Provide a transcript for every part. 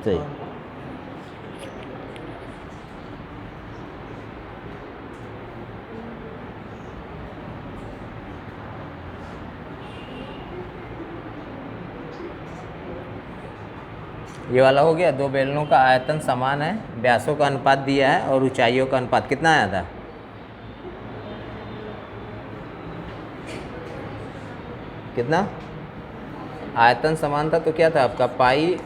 सही। ये वाला हो गया। दो बेलनों का आयतन समान है, व्यासों का अनुपात दिया है और ऊंचाइयों का अनुपात कितना आया था? कितना? आयतन समान था तो क्या था आपका? पाई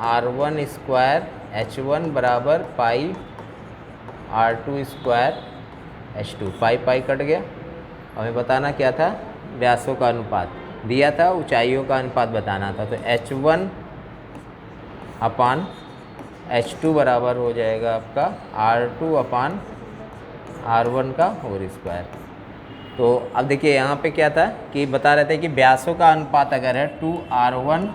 r1 स्क्वायर h1 बराबर पाई r2 स्क्वायर h2। पाई पाई कट गया। हमें बताना क्या था? व्यासों का अनुपात दिया था, ऊंचाइयों का अनुपात बताना था। तो h1 अपान h2 बराबर हो जाएगा आपका r2 अपान r1 का होल स्क्वायर। तो अब देखिए यहाँ पे क्या था कि बता रहे थे कि व्यासों का अनुपात अगर है 2r1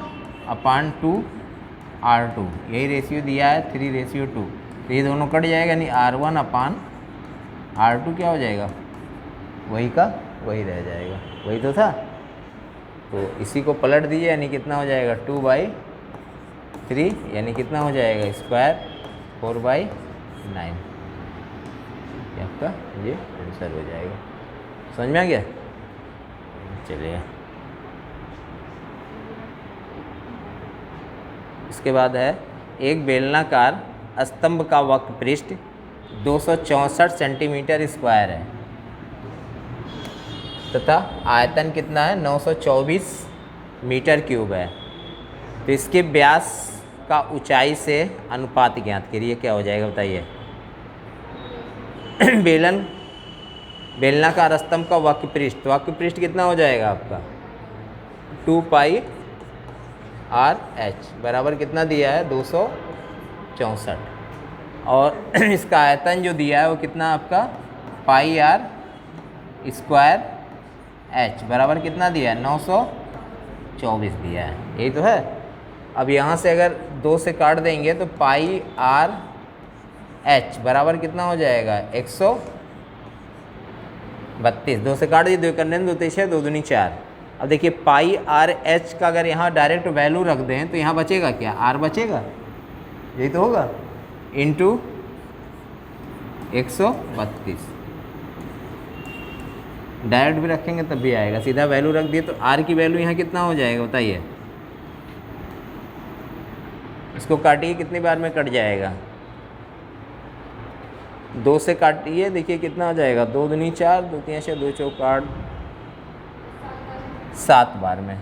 अपान 2r2, यही रेशियो दिया है 3:2, तो ये दोनों कट जाएगा, यानी r1 अपान r2 क्या हो जाएगा? वही का वही रह जाएगा, वही तो था। तो इसी को पलट दीजिए, यानी कितना हो जाएगा? 2/3, यानी कितना हो जाएगा? स्क्वायर 4/9। आपका ये आंसर हो जाएगा। समझ में आ गया? चलिए, इसके बाद है एक बेलनाकार स्तंभ का वक्र पृष्ठ 264 सेंटीमीटर स्क्वायर है तथा आयतन कितना है? 924 मीटर क्यूब है। तो इसके व्यास का ऊंचाई से अनुपात ज्ञात करिए, क्या हो जाएगा बताइए? बेलनाकार स्तंभ का वक्र पृष्ठ कितना हो जाएगा आपका? 2πr/h बराबर कितना दिया है? 264। और इसका आयतन जो दिया है वो कितना आपका? πr² बराबर कितना दिया है? 924 दिया है, यही तो है। अब यहाँ से अगर 2 से काट देंगे तो πr/h बराबर कितना हो जाएगा? 132। 2 से काट दिए, 2 करने 2 3 6 2 दूनी 4। अब देखिए πr/h का अगर यहाँ डायरेक्ट वैल्यू रख दें तो यहाँ बचेगा क्या? r बचेगा, यही तो होगा, इंटू 132। डायरेक्ट भी रखेंगे तब भी आएगा, सीधा वैल्यू रख दिए तो r की वैल्यू यहाँ कितना हो जाएगा बताइए? इसको काटिए, कितनी बार में कट जाएगा? 2 से काटिए, देखिए कितना हो जाएगा? 2 दूनी 4 2 3 6 2 चौक 8, 7 बार में।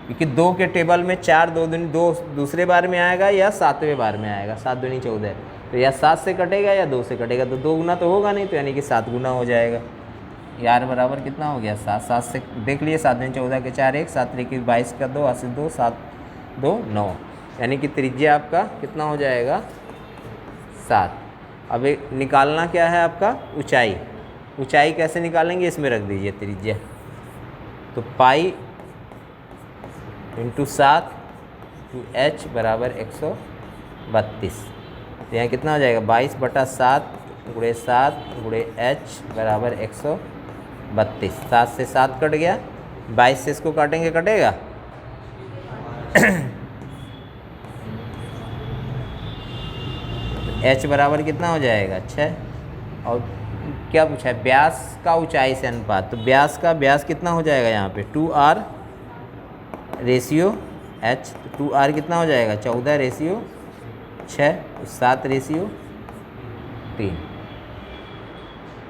क्योंकि 2 के टेबल में 4 2 दूनी 2 दूसरे बार में आएगा या 7वें बार में आएगा। 7 दूनी 14, तो या 7 से कटेगा या 2 से कटेगा, तो 2 गुना तो होगा नहीं, तो यानी कि 7 गुना हो जाएगा। यार बराबर कितना हो गया? 7। 7 से देख लिए, 7 दूनी 14 के 4 1, 7 3 22 का 2 80 2 7 2 9, यानी कि त्रिज्या आपका कितना हो जाएगा? 7। अब एक निकालना क्या है आपका? ऊंचाई। ऊंचाई कैसे निकालेंगे? इसमें रख दीजिए त्रिज्या। तो पाई इंटू 7 h बराबर 132। तो यहाँ कितना हो जाएगा? 22/7 गुणे 7 गुणे h बराबर 132। 7 से 7 कट गया, 22 से इसको काटेंगे, कटेगा? h बराबर कितना हो जाएगा? 6। और क्या पूछा है? व्यास का ऊंचाई से अनुपात। तो व्यास कितना हो जाएगा यहाँ पे? 2r ratio h। तो 2r कितना हो जाएगा? 14/6, 7/3।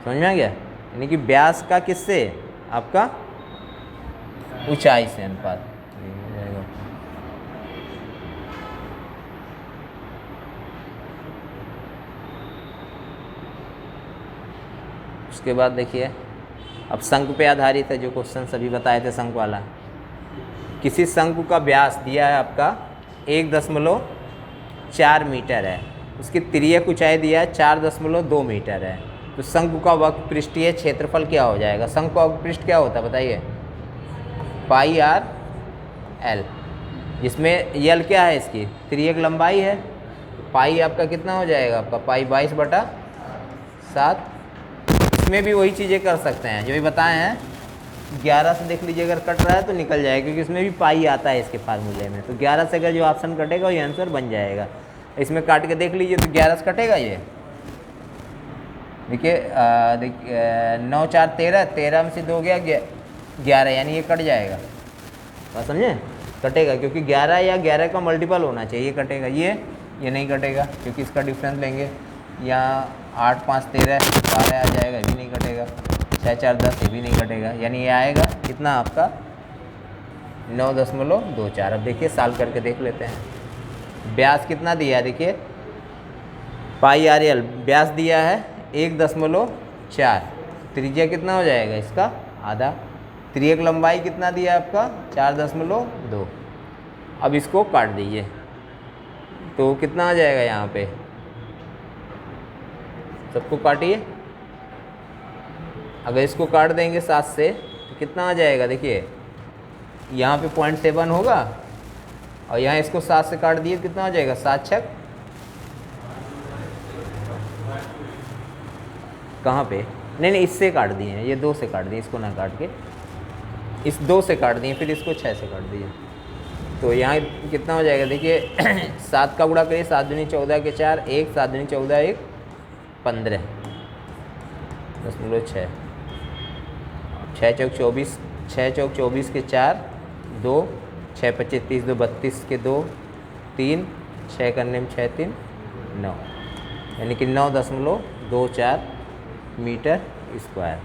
समझ में आ गया? यानी कि व्यास का किससे? आपका ऊंचाई से अनुपात हो जाएगा। उसके बाद देखिए, अब शंकु पे आधारित है जो क्वेश्चन सभी बताए थे, शंकु वाला। किसी शंकु का व्यास दिया है आपका 1.4 मीटर है, उसकी तिर्यक ऊंचाई दिया है 4.2 मीटर है। तो शंकु का वक्र पृष्ठीय क्षेत्रफल क्या हो जाएगा? शंकु का वक्र पृष्ठ क्या होता है बताइए? πr/l, जिसमें यल क्या है? इसकी तिर्यक लंबाई है। पाई आपका कितना हो जाएगा? आपका पाई 22/7। इसमें भी वही चीज़ें कर सकते हैं जो भी बताए हैं, 11 से देख लीजिए, अगर कट रहा है तो निकल जाएगा, क्योंकि इसमें भी पाई आता है इसके फार्मूले में। तो 11 से अगर जो ऑप्शन कटेगा वही आंसर बन जाएगा। इसमें काट के देख लीजिए तो 11 से कटेगा ये, देखिए 9 4 13, 13 में से 2 गया 11, यानी ये कट जाएगा। बात समझे, कटेगा, क्योंकि 11 या 11 का मल्टीपल होना चाहिए, कटेगा। ये नहीं कटेगा क्योंकि इसका डिफरेंस लेंगे। यहाँ 8 5 13 12 आ जाएगा, ये भी नहीं कटेगा। 6 4 10, ये भी नहीं कटेगा, यानी ये आएगा कितना आपका 9.24। अब देखिए सॉल्व करके देख लेते हैं। व्यास कितना दिया है, देखिए पाई आर एल व्यास दिया है 1.4, त्रिज्या कितना हो जाएगा इसका आधा, त्रियक लंबाई कितना दिया है आपका 4.2। अब इसको काट दीजिए तो कितना आ जाएगा, यहाँ पे सबको काटिए। अगर इसको काट देंगे 7 से तो कितना आ जाएगा, देखिए यहाँ पे 0.7 होगा, और यहाँ इसको 7 से काट दिए कितना हो जाएगा 7 छक, कहाँ पे, नहीं इससे काट दिए हैं, ये 2 से काट दिए, इसको ना काट के इस 2 से काट दिए, फिर इसको 6 से काट दिए। तो यहाँ कितना हो जाएगा, देखिए 7 का गुणा करिए, 7 दूनी 14 के 4, 1 7 दूनी 14 1 15 0.6, 6 चौक 24, 6 चौक 24 के 4 2, 6 25 30 2 32 के 2 3, 6 करने में 6 3 9, यानी कि 9.24 मीटर स्क्वायर।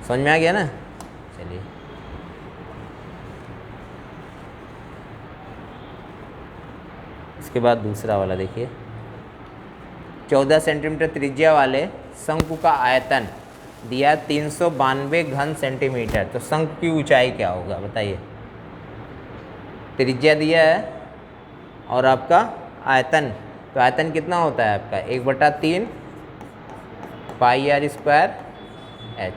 समझ में आ गया ना। चलिए इसके बाद दूसरा वाला देखिए, 14 सेंटीमीटर त्रिज्या वाले शंकु का आयतन दिया 392 घन सेंटीमीटर। तो शंकु की ऊंचाई क्या होगा बताइए। त्रिज्या दिया है और आपका आयतन, तो आयतन कितना होता है आपका 1/3 पाई आर स्क्वायर एच।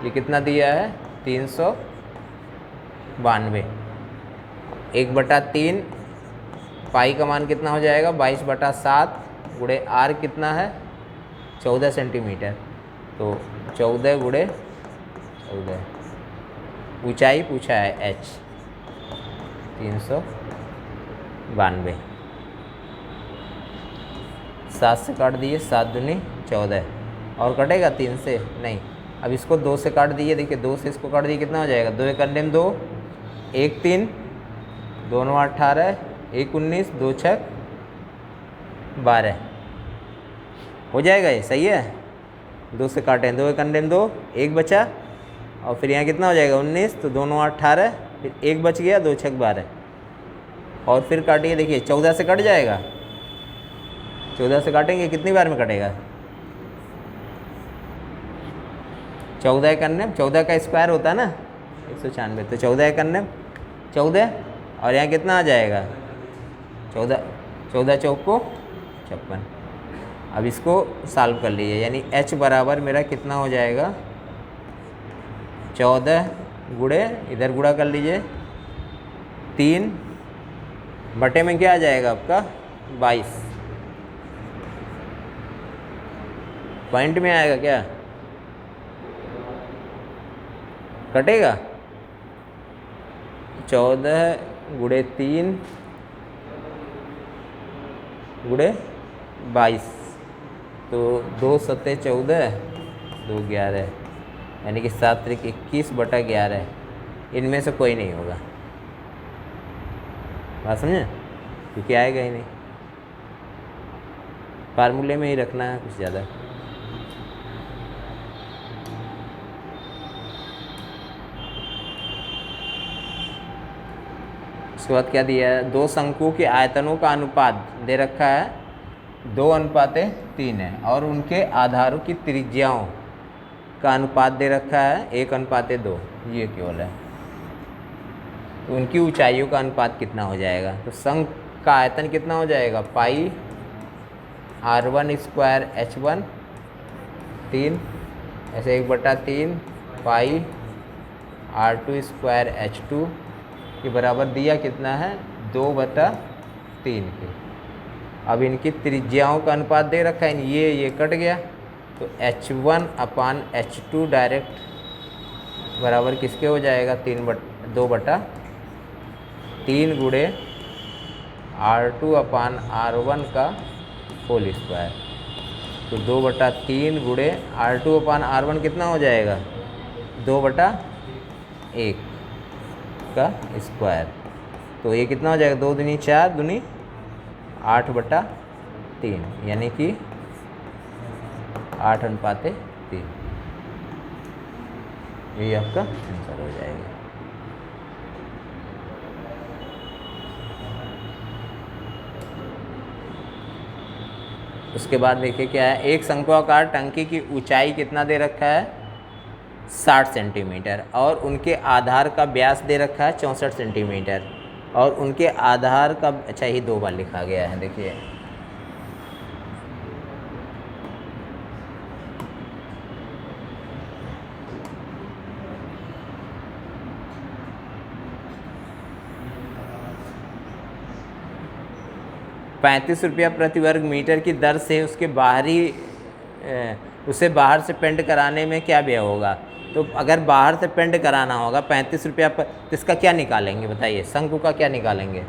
ये कितना दिया है 392, 1/3 पाई का मान कितना हो जाएगा 22/7 गुणे आर कितना है 14 सेंटीमीटर। तो 14 गुणे 14, ऊंचाई पूछा है एच 392, 7 से काट दिए, 7 दूनी 14, और कटेगा 3 से नहीं। अब इसको 2 से काट दिए, देखिए 2 से इसको काट दिए कितना हो जाएगा, 2 1 2 1 3 2 9 18 1 19 2 6 12 हो जाएगा। ये सही है, 2 से काटें, 2 1 2 1 बचा, और फिर यहाँ कितना हो जाएगा 19, तो 2 9 18, फिर 1 बच गया, 2 6 12, और फिर काटिए, देखिए 14 से कट जाएगा, 14 से काटेंगे कितनी बार में कटेगा 14 करने, 14 का स्क्वायर होता है ना 196, तो 14 करने 14, और यहाँ कितना आ जाएगा 14, 14 चौक को 56। अब इसको सॉल्व कर लीजिए, यानी h बराबर मेरा कितना हो जाएगा 14 गुणे, इधर गुणा कर लीजिए 3 बटे में क्या आ जाएगा आपका 22, पॉइंट में आएगा क्या, कटेगा 14 गुणे 3 गुणे 22, तो 2 7 14 2 11, यानी कि 7 3 21/11, इनमें से कोई नहीं होगा। बात समझे, क्योंकि आएगा ही नहीं, फार्मूले में ही रखना है कुछ ज़्यादा। उसके बाद क्या दिया है, 2 शंकु के आयतनों का अनुपात दे रखा है 2:3 है, और उनके आधारों की त्रिज्याओं का अनुपात दे रखा है 1:2, ये केवल है। तो उनकी ऊंचाइयों का अनुपात कितना हो जाएगा, तो शंकु का आयतन कितना हो जाएगा पाई r1 स्क्वायर h1 3, ऐसे 1/3 पाई r2 स्क्वायर h2 के बराबर दिया कितना है 2/3 के। अब इनकी त्रिज्याओं का अनुपात दे रखा है, ये कट गया, तो H1/H2 डायरेक्ट बराबर किसके हो जाएगा, 2/3 गुणे R2/R1 का होल स्क्वायर। तो 2/3 गुणे R2/R1 कितना हो जाएगा, 2/1 का स्क्वायर। तो ये कितना हो जाएगा, 2 दूनी 4 दूनी 8/3, यानी कि 8:3। ये आपका आंसर हो जाएगा। उसके बाद देखिए क्या है, एक शंक्वाकार टंकी की ऊंचाई कितना दे रखा है, 60 सेंटीमीटर, और उनके आधार का व्यास दे रखा है 64 सेंटीमीटर, और उनके आधार का, अच्छा ही 2 बार लिखा गया है, देखिए ₹35 प्रति वर्ग मीटर की दर से उसके उसे बाहर से पेंट कराने में क्या व्यय होगा। तो अगर बाहर से पेंट कराना होगा ₹35 पर, तो इसका क्या निकालेंगे बताइए, शंकु का क्या निकालेंगे।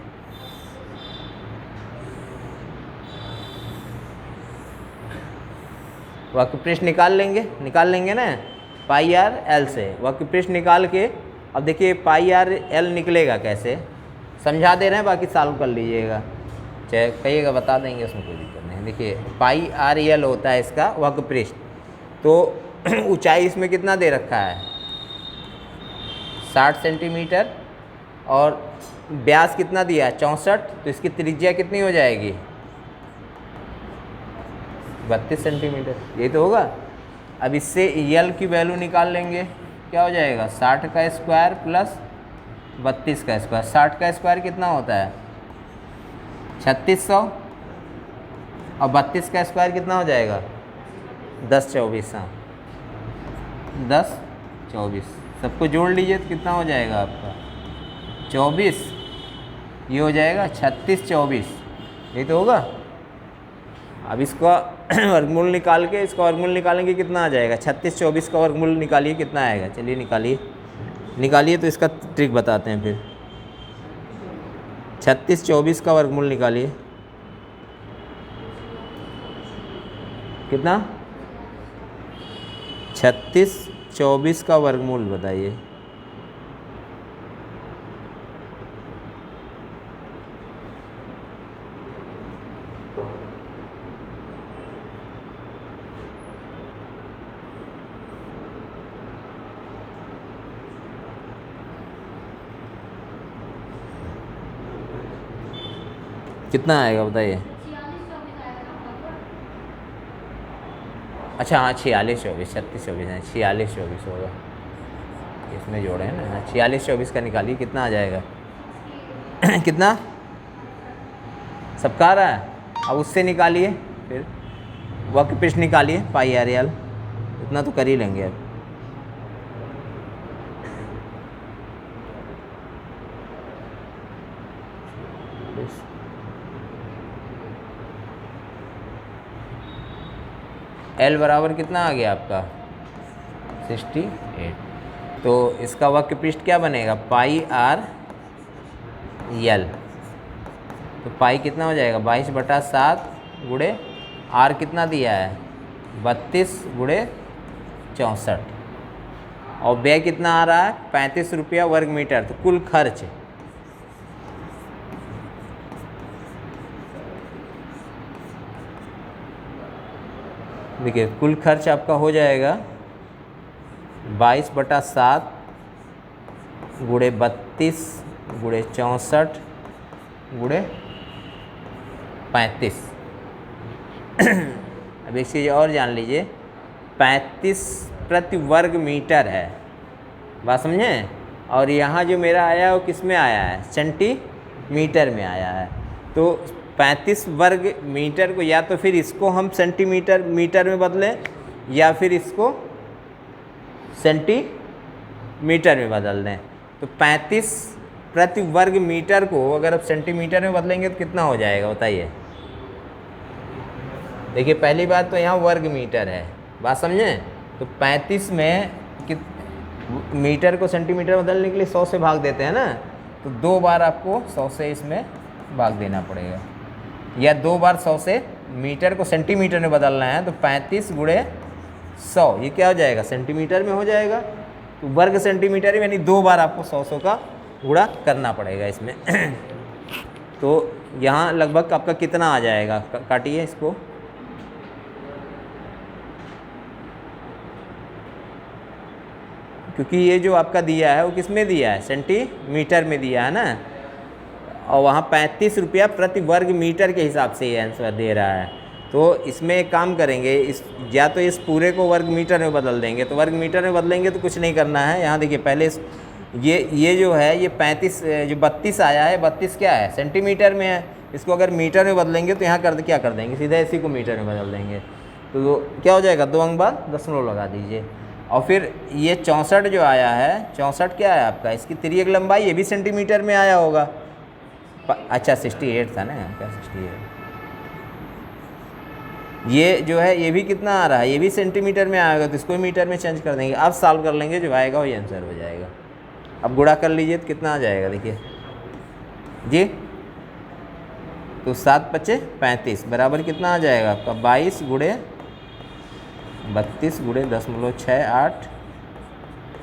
वक्रपृष्ठ निकाल लेंगे ना, πr/l से वक्रपृष्ठ निकाल के। अब देखिए πr/l निकलेगा कैसे, समझा दे रहे हैं, बाकी सॉल्व कर लीजिएगा, चाहे कहिएगा बता देंगे, उसमें कोई दिक्कत नहीं। देखिए πr/l होता है इसका वक्रपृष्ठ। तो ऊंचाई इसमें कितना दे रखा है, 60 सेंटीमीटर, और व्यास कितना दिया है, 64। तो इसकी त्रिज्या कितनी हो जाएगी, 32 सेंटीमीटर, यही तो होगा। अब इससे यल की वैल्यू निकाल लेंगे, क्या हो जाएगा, 60 का स्क्वायर प्लस 32 का स्क्वायर। 60 का स्क्वायर कितना होता है, 3600, और 32 का स्क्वायर कितना हो जाएगा, 1024। हाँ 1024, सबको जोड़ लीजिए तो कितना हो जाएगा आपका, 24, ये हो जाएगा 3624, यही तो होगा। अब इसका वर्गमूल निकाल के, इसका वर्गमूल निकालेंगे कितना आ जाएगा, 3624 का वर्गमूल निकालिए कितना आएगा, चलिए निकालिए तो इसका ट्रिक बताते हैं फिर। 3624 का वर्गमूल निकालिए, कितना, 3624 का वर्गमूल बताइए। कितना आएगा बताइए। अच्छा हाँ 4624, 3624 है, 4624 होगा, इसमें जोड़े हैं ना। 4624 का निकालिए, कितना आ जाएगा कितना, सबका आ रहा है। अब उससे निकालिए, फिर वक्रपृष्ठ निकालिए, πr/l, इतना तो कर ही लेंगे अब। L बराबर कितना आ गया आपका, 68। तो इसका वक्रपृष्ठ क्या बनेगा, πr/l। तो पाई कितना हो जाएगा, 22/7 गुणे r कितना दिया है, 32 गुणे 64, और व्यय कितना आ रहा है, ₹35 वर्ग मीटर। तो कुल खर्च, देखिए कुल खर्च आपका हो जाएगा 22/7 गुणे 32 गुणे 64 गुणे 35। अब एक चीज़ और जान लीजिए, 35 प्रति वर्ग मीटर है, बात समझें। और यहाँ जो मेरा आया है वो किस में आया है, सेंटीमीटर में आया है। तो 35 वर्ग मीटर को या तो फिर इसको हम सेंटीमीटर मीटर में बदलें, या फिर इसको सेंटीमीटर में बदल दें। तो 35 प्रति वर्ग मीटर को अगर आप सेंटीमीटर में बदलेंगे तो कितना हो जाएगा बताइए। देखिए पहली बात तो यहाँ वर्ग मीटर है, बात समझें? तो 35 में कि मीटर को सेंटीमीटर बदलने के लिए 100 से भाग देते हैं ना, तो 2 बार आपको 100 से इसमें भाग देना पड़ेगा, या 2 बार 100 से मीटर को सेंटीमीटर में बदलना है, तो 35 गुणे 100 ये क्या हो जाएगा? सेंटीमीटर में हो जाएगा। तो वर्ग सेंटीमीटर में, यानी 2 बार आपको 100 का गुणा करना पड़ेगा इसमें। तो यहाँ लगभग आपका कितना आ जाएगा? काटिए इसको। क्योंकि ये जो आपका दिया है वो किस में दिया है? सेंटीमीटर में दिया है ना, और वहाँ 35 रुपया प्रति वर्ग मीटर के हिसाब से ये आंसर दे रहा है। तो इसमें एक काम करेंगे, इस या तो इस पूरे को वर्ग मीटर में बदल देंगे, तो वर्ग मीटर में बदलेंगे तो कुछ नहीं करना है। यहाँ देखिए पहले ये जो है ये 35 जो 32 आया है, 32 क्या है? सेंटीमीटर में है। इसको अगर मीटर में बदलेंगे तो यहाँ क्या कर देंगे? सीधा इसी को मीटर में बदल देंगे। तो क्या हो जाएगा? 2 अंक बाद दशमलव लगा दीजिए। और फिर ये 64 जो आया है, 64 क्या है आपका? इसकी तिर्यक लंबाई ये भी सेंटीमीटर में आया होगा। अच्छा 68 था ना, क्या 68? ये जो है ये भी कितना आ रहा है? ये भी सेंटीमीटर में आएगा, तो इसको मीटर में चेंज कर देंगे। अब सॉल्व कर लेंगे, जो आएगा वही आंसर हो जाएगा। अब गुणा कर लीजिए तो कितना आ जाएगा? देखिए जी, तो 7 पचे 35 बराबर कितना आ जाएगा आपका? 22 गुणे 32 गुणे 0.68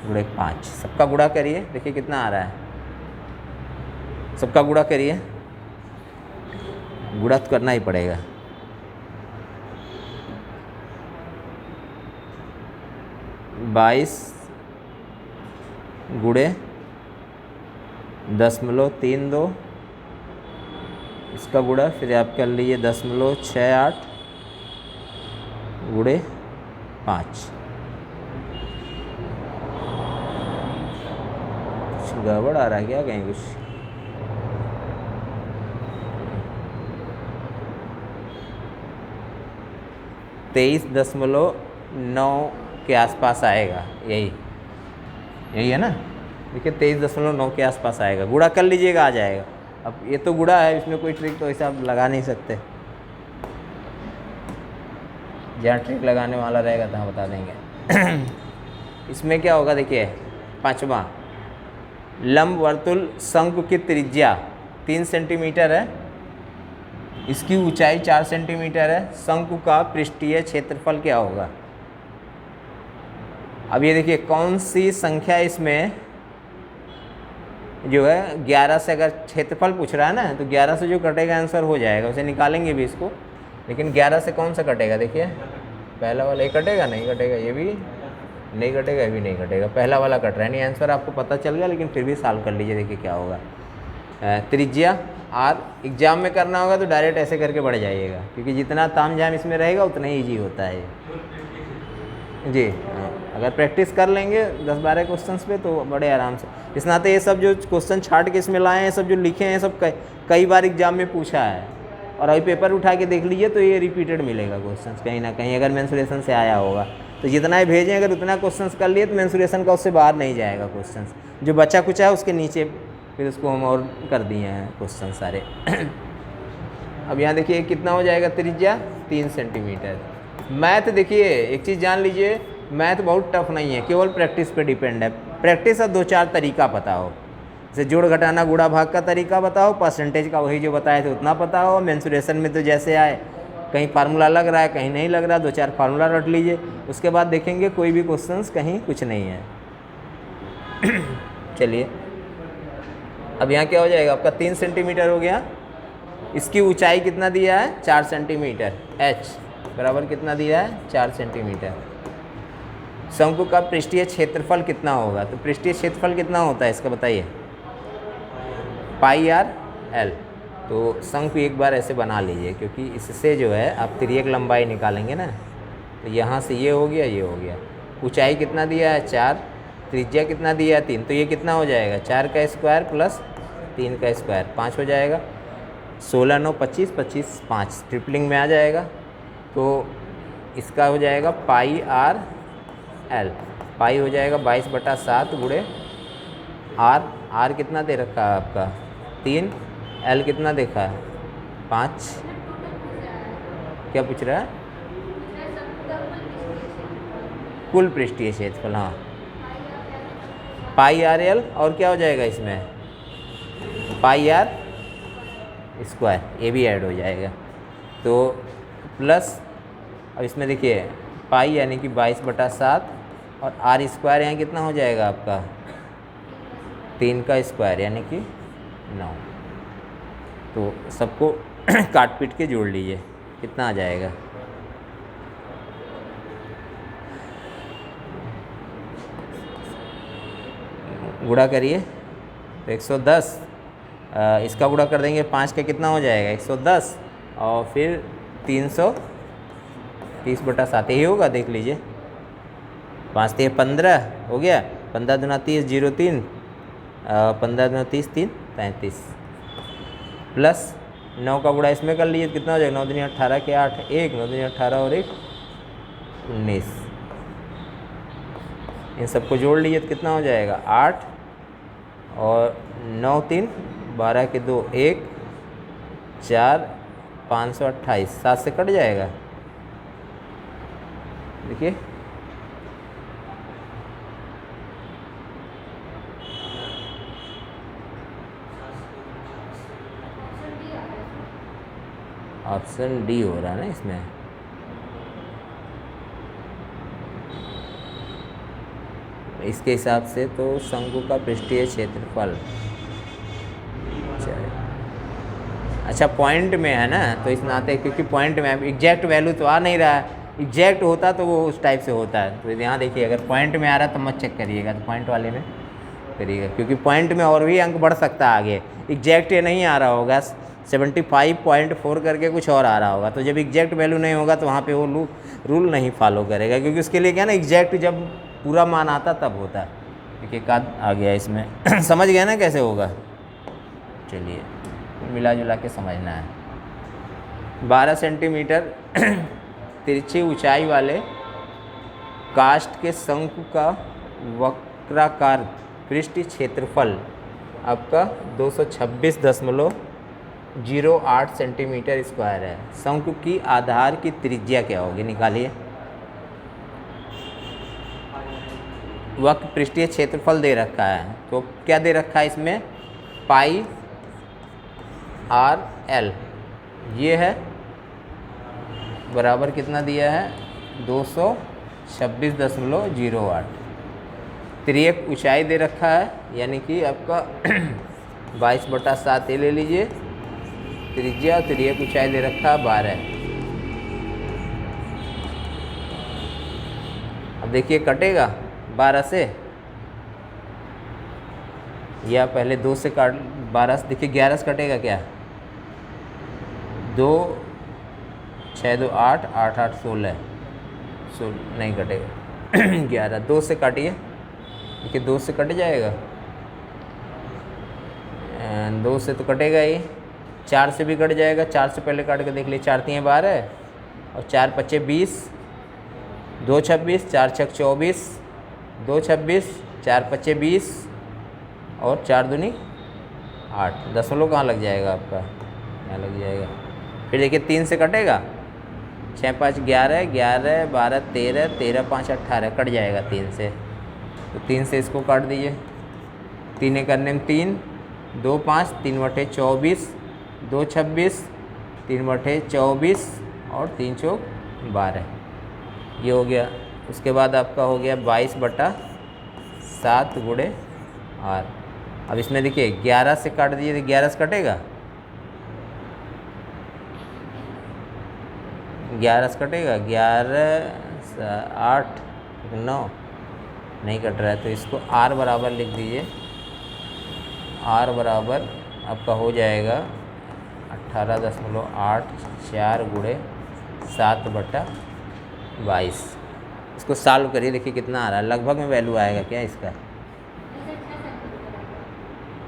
गुणे 5। सबका गुणा करिए, देखिए कितना आ रहा है। सबका गुणा करिए, गुणा तो करना ही पड़ेगा। बाईस गुणे 0.32 इसका गुणा, फिर आप कर लीजिए 0.68 गुणे 5। कुछ गड़बड़ आ रहा है क्या कहीं? कुछ 23.9 के आसपास आएगा। यही है ना? देखिए 23.9 के आसपास आएगा। गुणा कर लीजिएगा, आ जाएगा। अब ये तो गुणा है, इसमें कोई ट्रिक तो ऐसा आप लगा नहीं सकते। जहाँ ट्रिक लगाने वाला रहेगा तहाँ बता देंगे। इसमें क्या होगा? देखिए 5वां, लंब वर्तुल शंकु की त्रिज्या 3 सेंटीमीटर है, इसकी ऊंचाई 4 सेंटीमीटर है। शंकु का पृष्ठीय क्षेत्रफल क्या होगा? अब ये देखिए कौन सी संख्या इसमें जो है 11 से, अगर क्षेत्रफल पूछ रहा है ना, तो 11 से जो कटेगा आंसर हो जाएगा। उसे निकालेंगे भी इसको, लेकिन 11 से कौन सा कटेगा? देखिए पहला वाला ये कटेगा, नहीं कटेगा, ये भी नहीं कटेगा, ये भी नहीं कटेगा, पहला वाला कट रहा है। नहीं, आंसर आपको पता चल गया, लेकिन फिर भी सॉल्व कर लीजिए, देखिए क्या होगा। त्रिज्या आर, एग्जाम में करना होगा तो डायरेक्ट ऐसे करके बढ़ जाइएगा, क्योंकि जितना तामझाम इसमें रहेगा उतना ही ईजी होता है जी। अगर प्रैक्टिस कर लेंगे 10-12 क्वेश्चंस पे तो बड़े आराम से। इस नाते ये सब जो क्वेश्चन छाट के इसमें लाए हैं, सब जो लिखे हैं, सब कई बार एग्जाम में पूछा है, और अभी पेपर उठा के देख लीजिए तो ये रिपीटेड मिलेगा क्वेश्चंस कहीं ना कहीं, अगर मेंसुरेशन से आया होगा तो। जितना ही भेजें, अगर उतना क्वेश्चंस कर लिए तो मेंसुरेशन का उससे बाहर नहीं जाएगा क्वेश्चंस। जो बचा कुछ है उसके नीचे फिर उसको हम और कर दिए हैं क्वेश्चन सारे। अब यहाँ देखिए कितना हो जाएगा त्रिज्या? 3 सेंटीमीटर। मैथ देखिए एक चीज़ जान लीजिए, मैथ बहुत टफ नहीं है, केवल प्रैक्टिस पे डिपेंड है। प्रैक्टिस और 2-4 तरीका पता हो, जैसे जोड़ घटाना गुणा भाग का तरीका बताओ, परसेंटेज का वही जो बताए थे उतना पता हो। मेंसुरेशन में तो जैसे आए, कहीं फार्मूला लग रहा है कहीं नहीं लग रहा, 2-4 फार्मूला रट लीजिए, उसके बाद देखेंगे कोई भी क्वेश्चंस कहीं कुछ नहीं है। चलिए अब यहाँ क्या हो जाएगा आपका? 3 सेंटीमीटर हो गया। इसकी ऊंचाई कितना दिया है? 4 सेंटीमीटर। h बराबर कितना दिया है? 4 सेंटीमीटर। शंकु का पृष्ठीय क्षेत्रफल कितना होगा? तो पृष्ठीय क्षेत्रफल कितना होता है इसका बताइए? πr/l। तो शंकु एक बार ऐसे बना लीजिए, क्योंकि इससे जो है आप तिर्यक लंबाई निकालेंगे ना, तो यहाँ से ये हो गया, ये हो गया। ऊंचाई कितना दिया है? 4। त्रिज्या कितना दिया है? 3। तो ये कितना हो जाएगा? 4 का स्क्वायर प्लस 3 का स्क्वायर, 5 हो जाएगा। 16 9 25, 25 5 ट्रिपलिंग में आ जाएगा। तो इसका हो जाएगा πr/l। पाई हो जाएगा 22/7 गुणे r कितना दे रखा है आपका? 3। l कितना देखा है? 5। क्या पूछ रहा है? कुल पृष्ठीय क्षेत्रफल, हाँ पाई आर एल, और क्या हो जाएगा इसमें पाई आर स्क्वायर, ये भी ऐड हो जाएगा। तो प्लस, अब इसमें देखिए पाई यानी कि 22/7 और आर स्क्वायर यहाँ कितना हो जाएगा आपका 3 का स्क्वायर यानी कि 9। तो सबको काट पीट के जोड़ लीजिए, कितना आ जाएगा गुणा करिए तो 110, इसका गुणा कर देंगे 5 का कितना हो जाएगा 110, और फिर 330/7 यही होगा, देख लीजिए 5 3 15 हो गया, 15 दूना 30 0 3, 15 दूना 30 3 35, प्लस 9 का गुणा इसमें कर लीजिए कितना हो जाएगा 9 दूनी 18 के 8 1, 9 दूनी 18 और 1 19, इन सबको जोड़ लीजिए तो कितना हो जाएगा 8 और 9 3 12 के 2 1 4 528, 7 से कट जाएगा, देखिए ऑप्शन डी हो रहा है ना इसमें। इसके हिसाब से तो शंकु का पृष्ठीय क्षेत्रफल, अच्छा पॉइंट में है ना, तो इस नाते क्योंकि पॉइंट में एग्जैक्ट वैल्यू तो आ नहीं रहा है, एग्जैक्ट होता तो वो उस टाइप से होता है। तो यहाँ देखिए अगर पॉइंट में आ रहा तो मत चेक करिएगा, तो पॉइंट वाले में करिएगा, क्योंकि पॉइंट में और भी अंक बढ़ सकता है आगे, एग्जैक्ट ये नहीं आ रहा होगा 75.4 करके कुछ और आ रहा होगा। तो जब एग्जैक्ट वैल्यू नहीं होगा तो वहाँ पे वो रूल नहीं फॉलो करेगा, क्योंकि उसके लिए क्या ना एग्जैक्ट जब पूरा मान आता तब होता है। देखिए काद आ गया इसमें समझ गया ना कैसे होगा, चलिए मिला जुला के समझना है। 12 सेंटीमीटर तिरछी ऊंचाई वाले काष्ठ के शंकु का वक्राकार पृष्ठीय क्षेत्रफल आपका 226.08 सेंटीमीटर स्क्वायर है। शंकु की आधार की त्रिज्या क्या होगी निकालिए। वक्र पृष्ठीय क्षेत्रफल दे रखा है, तो क्या दे रखा है इसमें पाई आर एल, ये है बराबर कितना दिया है 226.08। तिर्यक ऊंचाई दे रखा है यानी कि आपका 22/7 ले लीजिए त्रिज्या, तिर्यक ऊंचाई दे रखा है 12। अब देखिए कटेगा 12 से, या पहले 2 से काट 12 से, देखिए 11 से कटेगा क्या 2 6 2 8 8 8 16 नहीं कटेगा 11, 2 से काटिए, देखिए 2 से कट जाएगा, 2 से तो कटेगा ही, 4 से भी कट जाएगा, 4 से पहले काट के देख लीजिए 4 3 12 और 4 5 20, 2 26 4 6 24, 2 26 4 5 20 और 4 दूनी 8, दशमलव कहाँ लग जाएगा आपका, यहाँ लग जाएगा। फिर देखिए 3 से कटेगा 6 5 11 11 12 13 13 5 18 कट जाएगा 3 से, तो 3 से इसको काट दीजिए, 3 करने में 3 2 5 3 बटे 24 2 26 3 बटे 24 और 3 चौक 12, ये हो गया। उसके बाद आपका हो गया 22/7 गुणे आर। अब इसमें देखिए 11 से काट दीजिए तो 11 से कटेगा, 11 से कटेगा 11 8 9 नहीं कट रहा है, तो इसको आर बराबर लिख दीजिए। आर बराबर आपका हो जाएगा 18.84 गुणे 7/22। इसको सॉल्व करिए, देखिए कितना आ रहा है, लगभग में वैल्यू आएगा क्या इसका,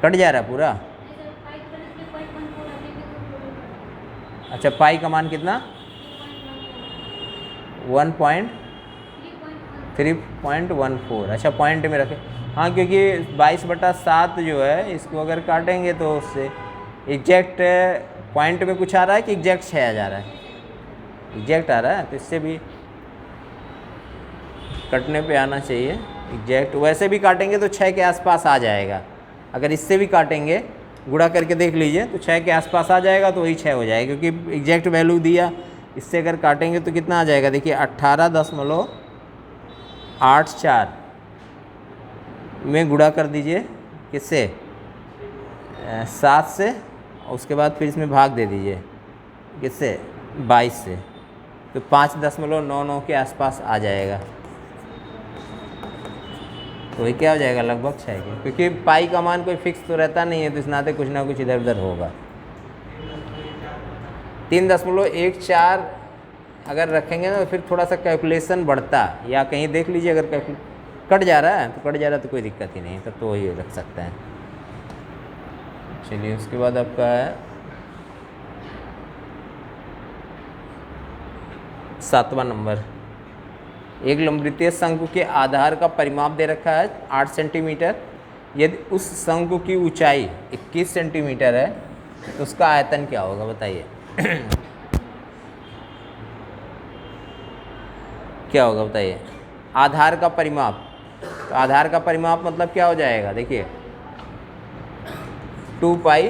कट जा रहा है पूरा। अच्छा पाई का मान कितना 1.314, अच्छा पॉइंट में रखें, हाँ क्योंकि 22/7 जो है इसको अगर काटेंगे तो उससे एग्जैक्ट पॉइंट में कुछ आ रहा है कि एग्जैक्ट 6 आ जा रहा है, एग्जैक्ट आ रहा है, तो इससे भी कटने पे आना चाहिए एग्जैक्ट। वैसे भी काटेंगे तो 6 के आसपास आ जाएगा। अगर इससे भी काटेंगे, गुणा करके देख लीजिए, तो 6 के आसपास आ जाएगा, तो वही 6 हो जाएगा, क्योंकि एग्जैक्ट वैल्यू दिया। इससे अगर काटेंगे तो कितना आ जाएगा, देखिए 18.84 में गुणा कर दीजिए, किससे, 7 से, और उसके बाद फिर इसमें भाग दे दीजिए, किससे, 22 से, तो 5.99 के आसपास आ जाएगा। तो वही क्या हो जाएगा, लगभग 6 के, क्योंकि पाई का मान कोई फिक्स तो रहता नहीं है, तो इस नाते कुछ ना कुछ इधर उधर होगा। 3.14 अगर रखेंगे ना तो फिर थोड़ा सा कैलकुलेशन बढ़ता, या कहीं देख लीजिए अगर कट जा रहा है तो कोई दिक्कत ही नहीं, तब तो वही रख सकते हैं। चलिए उसके बाद आपका है 7वां नंबर। एक लंबवृत्तीय शंकु के आधार का परिमाप दे रखा है 8 सेंटीमीटर। यदि उस शंकु की ऊंचाई 21 सेंटीमीटर है तो उसका आयतन क्या होगा, बताइए। क्या होगा बताइए। आधार का परिमाप, तो आधार का परिमाप मतलब क्या हो जाएगा, देखिए 2 पाई,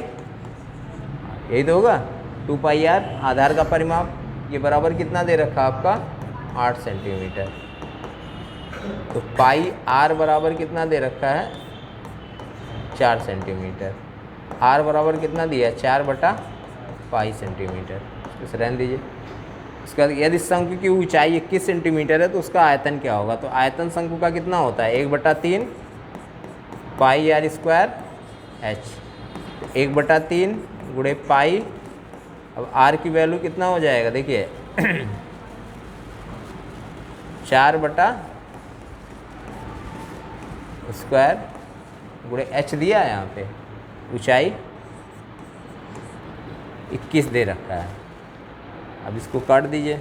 यही तो होगा 2 पाई आर आधार का परिमाप। ये बराबर कितना दे रखा आपका 8 सेंटीमीटर। तो पाई आर बराबर कितना दे रखा है 4 सेंटीमीटर। आर बराबर कितना दिया 4/पाई सेंटीमीटर। इसको रहने दीजिए। उसके बाद यदि शंकु की ऊंचाई 21 सेंटीमीटर है तो उसका आयतन क्या होगा। तो आयतन शंकु का कितना होता है 1/3 पाई आर स्क्वायर एच। 1/3 गुणे पाई। अब आर की वैल्यू कितना हो जाएगा, देखिए 4 स्क्वायर गुणे एच दिया है, यहाँ पे ऊंचाई 21 दे रखा है। अब इसको काट दीजिए,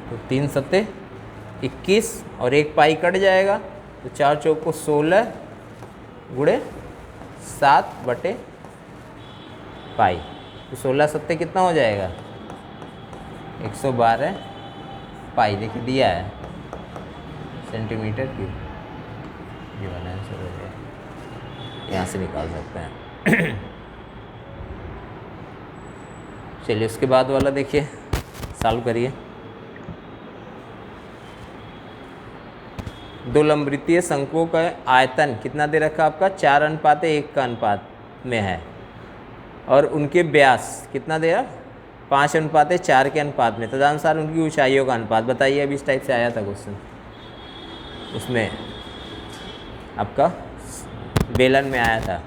तो 3 सत्ते 21 और 1 पाई कट जाएगा, तो 4 चौक को 16 गुणे 7/पाई। तो 16 सत्ते कितना हो जाएगा 112 पाई। देखिए दिया है सेंटीमीटर क्यूब। ये वाला आंसर हो गया, यहाँ से निकाल सकते हैं। चलिए उसके बाद वाला देखिए, सॉल्व करिए। दो लंबवृत्तीय शंकुओं का आयतन कितना दे रखा आपका 4:1 का अनुपात में है, और उनके व्यास कितना दे रहा 5:4 के अनुपात में, तदनुसार उनकी ऊंचाइयों का अनुपात बताइए। अभी इस टाइप से आया था क्वेश्चन, उसमें आपका बेलन में आया था।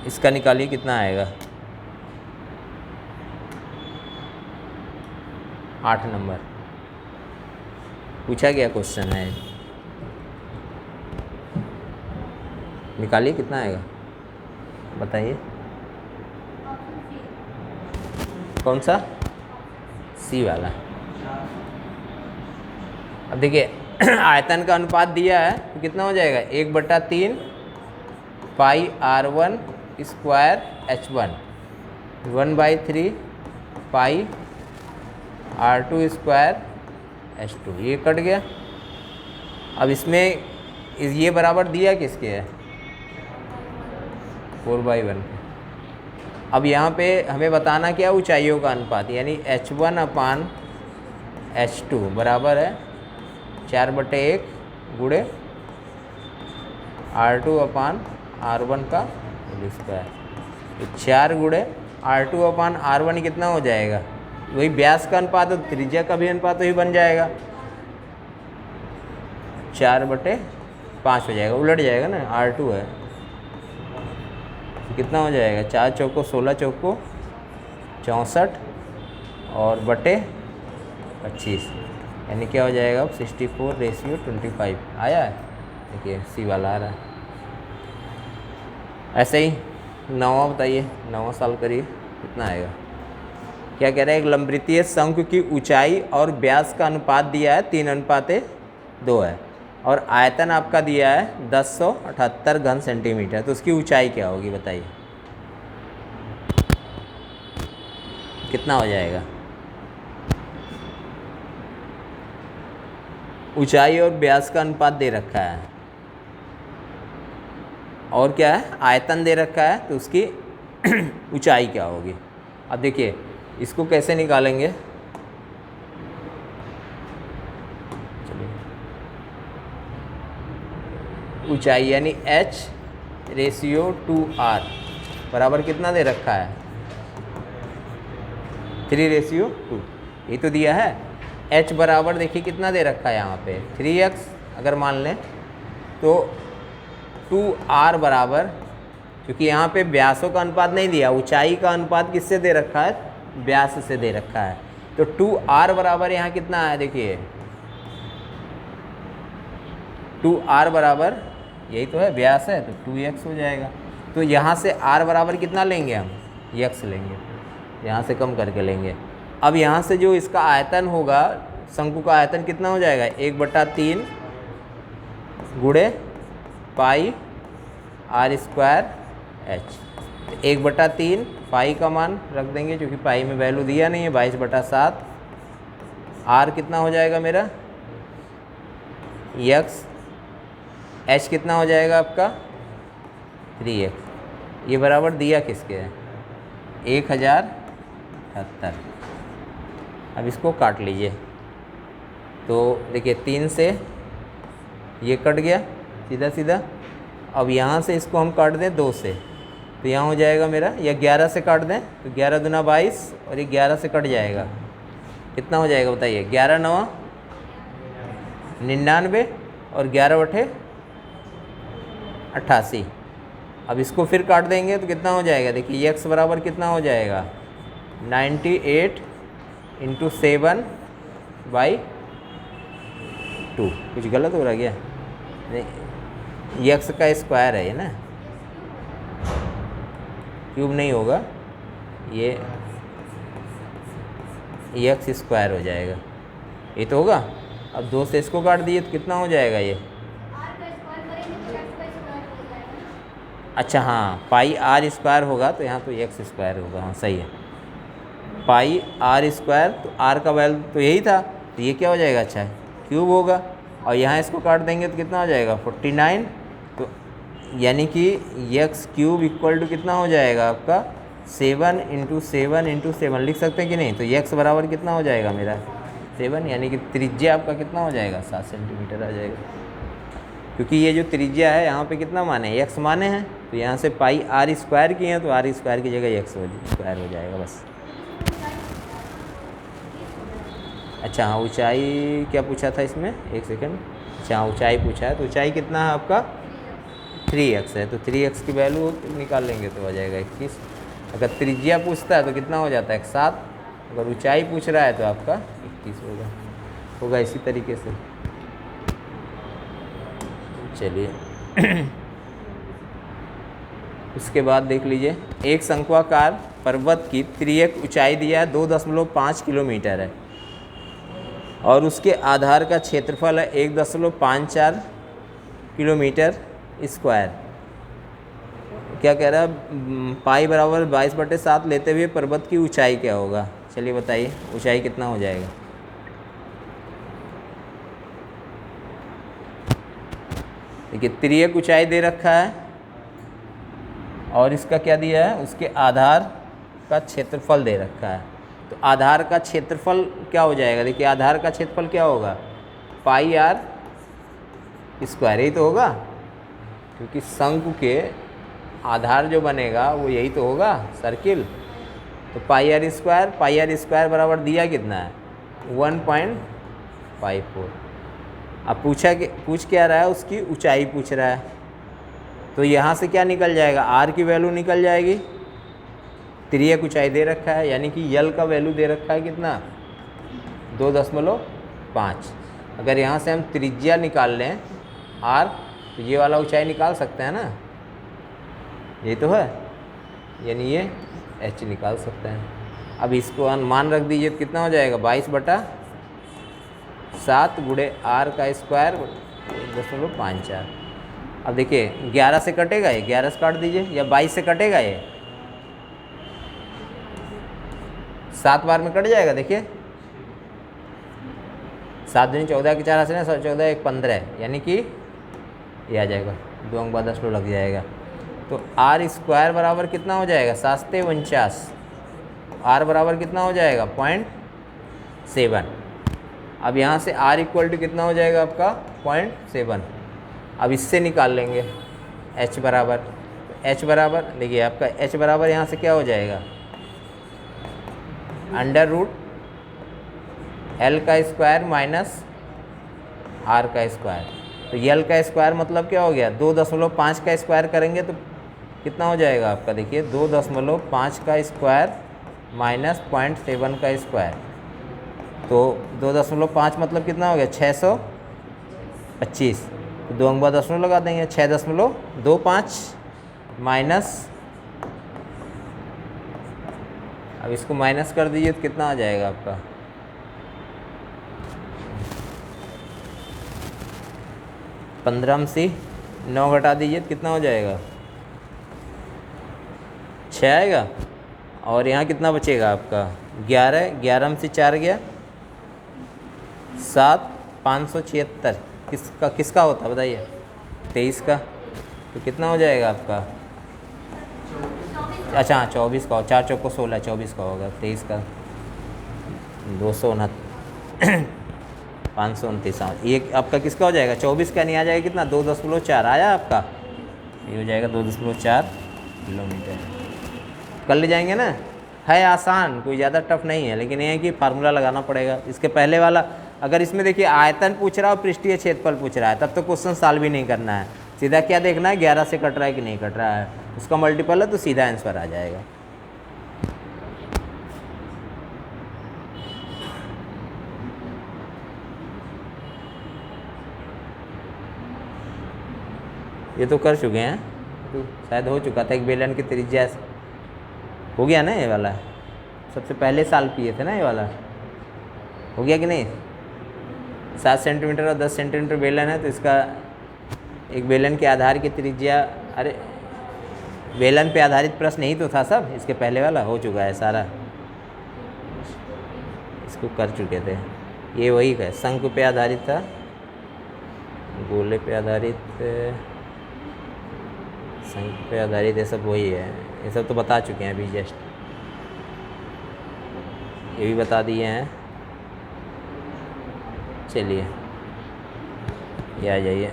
इसका निकालिए कितना आएगा 8 नंबर पूछा गया क्वेश्चन है। निकालिए कितना आएगा बताइए। कौन सा, सी वाला। अब देखिए आयतन का अनुपात दिया है तो कितना हो जाएगा 1/3 पाई R1 स्क्वायर H1, 1/3 पाई R2 स्क्वायर H2। ये कट गया। अब इसमें ये बराबर दिया किसके है 4/1। अब यहाँ पे हमें बताना क्या ऊंचाइयों का अनुपात, यानी H1/H2 बराबर है 4/1 गुणे R2/R1 का होल स्क्वायर। तो 4 गुणे R2/R1 कितना हो जाएगा, वही व्यास का अनुपात, तो त्रिज्या का भी अनुपात वही बन जाएगा 4/5 हो जाएगा, उलट जाएगा ना, R2 है तो कितना हो जाएगा 4 चौको 16 चौको 64 और बटे 25, यानी क्या हो जाएगा 64:25 आया है। देखिए सी वाला आ रहा है। ऐसे ही 9वां बताइए, 9वां सॉल्व करिए कितना आएगा। क्या कह रहा है, एक लंबवृत्तीय शंकु की ऊंचाई और व्यास का अनुपात दिया है 3:2 है, और आयतन आपका दिया है 1078 घन सेंटीमीटर। तो उसकी ऊंचाई क्या होगी बताइए, कितना हो जाएगा। ऊंचाई और व्यास का अनुपात दे रखा है, और क्या है, आयतन दे रखा है, तो उसकी ऊंचाई क्या होगी। अब देखिए इसको कैसे निकालेंगे, चलिए ऊंचाई यानी H/2R बराबर कितना दे रखा है, 3/2, ये तो दिया है। H बराबर देखिए कितना दे रखा है यहाँ पे 3x, अगर मान लें तो 2R बराबर, क्योंकि यहाँ पे व्यासों का अनुपात नहीं दिया, ऊंचाई का अनुपात किससे दे रखा है, व्यास से दे रखा है। तो 2R बराबर यहाँ कितना है, देखिए 2R बराबर यही तो है, व्यास है, तो 2x हो जाएगा। तो यहाँ से R बराबर कितना लेंगे हम, x लेंगे, यहाँ से कम करके लेंगे। अब यहाँ से जो इसका आयतन होगा, शंकु का आयतन कितना हो जाएगा, 1/3 गुणे पाई R² H। 1/3 पाई का मान रख देंगे, क्योंकि पाई में वैल्यू दिया नहीं है, 22/7। R कितना हो जाएगा मेरा x, H कितना हो जाएगा आपका 3x, ये बराबर दिया किसके है 1078। अब इसको काट लीजिए, तो देखिए 3 से ये कट गया सीधा सीधा। अब यहाँ से इसको हम काट दें 2 से, तो यहाँ हो जाएगा मेरा, या 11 से काट दें तो 11 दूना 22, और ये 11 से कट जाएगा, कितना हो जाएगा बताइए, 11 9 99, और 11/88। अब इसको फिर काट देंगे तो कितना हो जाएगा, देखिए x बराबर कितना हो जाएगा 98 × 7/2। कुछ गलत हो रहा क्या, नहीं, x का स्क्वायर है ये ना, क्यूब नहीं होगा, ये x² हो जाएगा, ये तो होगा। अब 2 से इसको काट दिए तो कितना हो जाएगा ये, अच्छा हाँ, पाई R² होगा, तो यहाँ तो x² होगा, हाँ सही है, पाई R², तो R का वैल्यू तो यही था, तो ये क्या हो जाएगा, अच्छा है क्यूब होगा। और यहाँ इसको काट देंगे तो कितना हो जाएगा 49, तो यानी कि x³ इक्वल टू कितना हो जाएगा आपका 7 × 7 × 7 लिख सकते हैं कि नहीं। तो x बराबर कितना हो जाएगा मेरा 7, यानी कि त्रिज्या आपका कितना हो जाएगा 7 सेंटीमीटर आ जाएगा, क्योंकि ये जो त्रिज्या है यहाँ पे कितना माने, x माने हैं, तो यहाँ से पाई R² की है, तो R² की जगह x² हो जाएगा बस। अच्छा हाँ, ऊंचाई क्या पूछा था इसमें, एक सेकंड, अच्छा ऊंचाई पूछा है, तो ऊंचाई कितना है आपका 3x है, तो 3x की वैल्यू निकाल लेंगे तो हो जाएगा 21। अगर त्रिज्या पूछता है तो कितना हो जाता है 7, अगर ऊंचाई पूछ रहा है तो आपका 21 होगा इसी तरीके से। चलिए उसके बाद देख लीजिए, एक शंक्वाकार पर्वत की तिर्यक ऊंचाई दिया है 2.5 किलोमीटर है, और उसके आधार का क्षेत्रफल है 1.54 किलोमीटर स्क्वायर। क्या कह रहा है, पाई बराबर 22/7 लेते हुए पर्वत की ऊंचाई क्या होगा, चलिए बताइए ऊंचाई कितना हो जाएगा। देखिए तिर्यक ऊंचाई दे रखा है, और इसका क्या दिया है, उसके आधार का क्षेत्रफल दे रखा है। तो आधार का क्षेत्रफल क्या हो जाएगा, देखिए आधार का क्षेत्रफल क्या होगा पाई R², यही तो होगा, क्योंकि शंकु के आधार जो बनेगा वो यही तो होगा सर्किल। तो पाई R² बराबर दिया कितना है 1.54। अब पूछ क्या रहा है, उसकी ऊंचाई पूछ रहा है, तो यहाँ से क्या निकल जाएगा, R की वैल्यू निकल जाएगी, तिर्यक ऊंचाई दे रखा है, यानी कि यल का वैल्यू दे रखा है कितना 2.5। अगर यहाँ से हम त्रिज्या निकाल लें R, तो ये वाला ऊंचाई निकाल सकते हैं ना, ये तो है, यानी ये H निकाल सकते हैं। अब इसको अनुमान रख दीजिए तो कितना हो जाएगा 22/7 गुणे R² 1.54। अब देखिए 11 से कटेगा ये, 11 से काट दीजिए, या 22 से कटेगा ये, 7 बार में कट जाएगा, देखिए 7 दूनी 14 के 4 आसान है, 14 1 15, यानी कि ये आ जाएगा 2 अंक बाद 10 लग जाएगा। तो आर स्क्वायर बराबर कितना हो जाएगा? 7 आर बराबर कितना हो जाएगा? 0.7। अब यहाँ से आर इक्वल टू कितना हो जाएगा आपका? 0.7। अब इससे निकाल लेंगे एच बराबर, एच बराबर देखिए आपका एच बराबर यहाँ से क्या हो जाएगा? अंडर रूट एल का स्क्वायर माइनस आर का स्क्वायर। तो एल का स्क्वायर मतलब क्या हो गया? 2.5 का स्क्वायर करेंगे तो कितना हो जाएगा आपका? देखिए 2.5 का स्क्वायर माइनस 0.7 का स्क्वायर। तो 2.5 मतलब कितना हो गया? 625। तो 2 अंक बाद 10 लगा देंगे, 6.25 माइनस, अब इसको माइनस कर दीजिए तो कितना आ जाएगा आपका? 15 में से 9 घटा दीजिए तो कितना हो जाएगा? 6 आएगा। और यहाँ कितना बचेगा आपका? 11 में से 4 गया 7, 576। किसका होता है बताइए? 23 का। तो कितना हो जाएगा आपका? अच्छा हाँ 24 का, 4 चौको 16, 24 का होगा। 23 का 269 529। ये आपका किसका हो जाएगा? 24 का नहीं आ जाएगा कितना? 2.4 आया आपका। ये हो जाएगा 2.4 किलोमीटर। कर ले जाएंगे ना, है आसान, कोई ज़्यादा टफ नहीं है, लेकिन ये है कि फार्मूला लगाना पड़ेगा। इसके पहले वाला अगर इसमें देखिए आयतन पूछ रहा है और पृष्ठीय क्षेत्रफल पूछ रहा है, तब तो क्वेश्चन सॉल्व भी नहीं करना है, सीधा क्या देखना है? 11 से कट रहा है कि नहीं कट रहा है, उसका मल्टीपल है तो सीधा आंसर आ जाएगा। ये तो कर चुके हैं, तो शायद हो चुका था। एक बेलन की त्रिज्या हो गया ना, ये वाला सबसे पहले साल किए थे ना, ये वाला हो गया कि नहीं? 7 सेंटीमीटर और 10 सेंटीमीटर बेलन है, तो इसका एक बेलन के आधार की त्रिज्या, अरे बेलन पे आधारित प्रश्न यही तो था सब, इसके पहले वाला हो चुका है सारा, इसको कर चुके थे। ये वही है, शंकु पे आधारित था, गोले पे आधारित, शंकु पे आधारित, ये सब वही है। ये सब तो बता चुके हैं अभी जस्ट, ये भी बता दिए हैं। चलिए ये आ जाइए।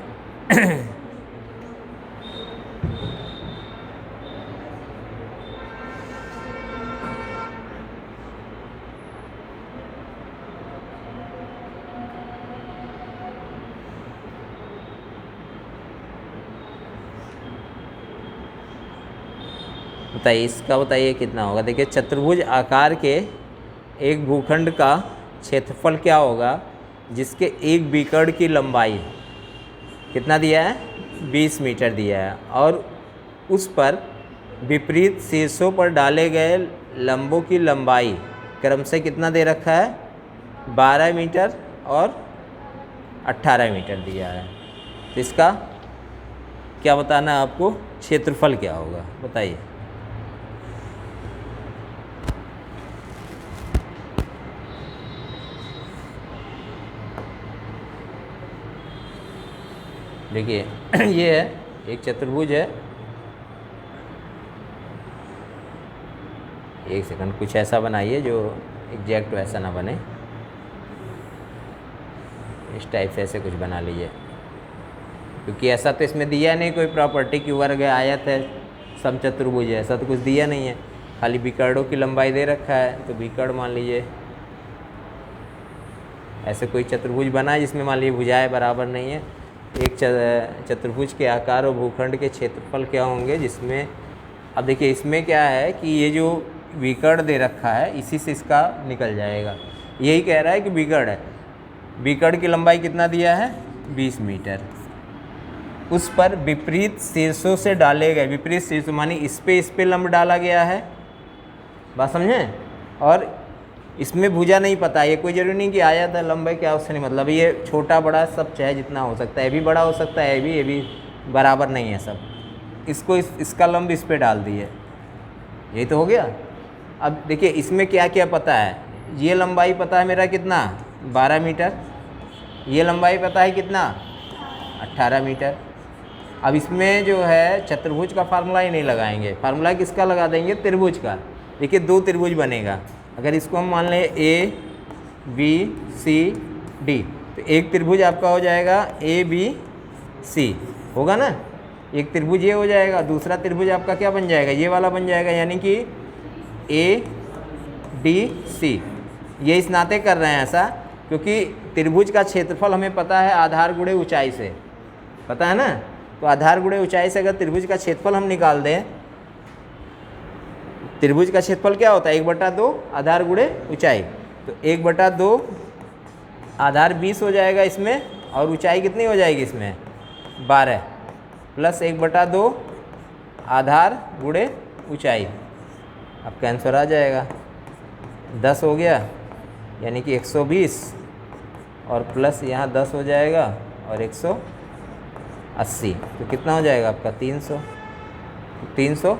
बताइए इसका, बताइए कितना होगा? देखिए चतुर्भुज आकार के एक भूखंड का क्षेत्रफल क्या होगा जिसके एक बीकड़ की लंबाई कितना दिया है? 20 मीटर दिया है, और उस पर विपरीत शीर्षों पर डाले गए लंबों की लंबाई क्रम से कितना दे रखा है? 12 मीटर और 18 मीटर दिया है। तो इसका क्या बताना है आपको? क्षेत्रफल क्या होगा बताइए। देखिए ये है एक चतुर्भुज है, एक सेकंड, कुछ ऐसा बनाइए जो एग्जैक्ट वैसा ना बने, इस टाइप से ऐसे कुछ बना लीजिए, क्योंकि ऐसा तो इसमें दिया नहीं कोई प्रॉपर्टी की वर्ग है, आयत है, समचतुर्भुज है, ऐसा तो कुछ दिया नहीं है, खाली विकर्णों की लंबाई दे रखा है, तो विकर्ण मान लीजिए। ऐसे कोई चतुर्भुज बना है जिसमें मान लीजिए भुजाएं बराबर नहीं है। एक चतुर्भुज के आकार और भूखंड के क्षेत्रफल क्या होंगे, जिसमें अब देखिए इसमें क्या है कि ये जो विकर्ण दे रखा है इसी से इसका निकल जाएगा। यही कह रहा है कि विकर्ण है, विकर्ण की लंबाई कितना दिया है? 20 मीटर। उस पर विपरीत शीर्षों से डाले गए, विपरीत शीर्ष मानी इस पे लंब डाला गया है, बात समझें? और इसमें भुजा नहीं पता, ये कोई जरूरी नहीं कि आयत है, लंबाई क्या, उससे नहीं मतलब, ये छोटा बड़ा सब चाहे जितना हो सकता है, ये भी बड़ा हो सकता है, ये भी बराबर नहीं है सब। इसको इसका लंब इस पे डाल दिए, यही तो हो गया। अब देखिए इसमें क्या क्या पता है, ये लंबाई पता है मेरा कितना? 12 मीटर, ये लंबाई पता है कितना, 18 मीटर। अब इसमें जो है चतुर्भुज का फार्मूला ही नहीं लगाएंगे, फार्मूला किसका लगा देंगे, त्रिभुज का। देखिए 2 त्रिभुज बनेगा, अगर इसको हम मान लें ए बी सी डी, तो एक त्रिभुज आपका हो जाएगा ए बी सी, होगा ना, एक त्रिभुज ये हो जाएगा, दूसरा त्रिभुज आपका क्या बन जाएगा, ये वाला बन जाएगा, यानी कि ए डी सी। ये इस नाते कर रहे हैं ऐसा क्योंकि त्रिभुज का क्षेत्रफल हमें पता है आधार गुणे ऊंचाई से, पता है ना, तो आधार गुणे ऊंचाई से अगर त्रिभुज का क्षेत्रफल हम निकाल दें, त्रिभुज का क्षेत्रफल क्या होता है, 1/2 आधार गुणे ऊंचाई, तो 1/2 आधार 20 हो जाएगा इसमें, और ऊंचाई कितनी हो जाएगी इसमें 12, प्लस 1/2 आधार गुणे ऊंचाई, आपका आंसर आ जाएगा 10 हो गया, यानी कि 120, और प्लस यहाँ 10 हो जाएगा और 180, तो कितना हो जाएगा आपका 300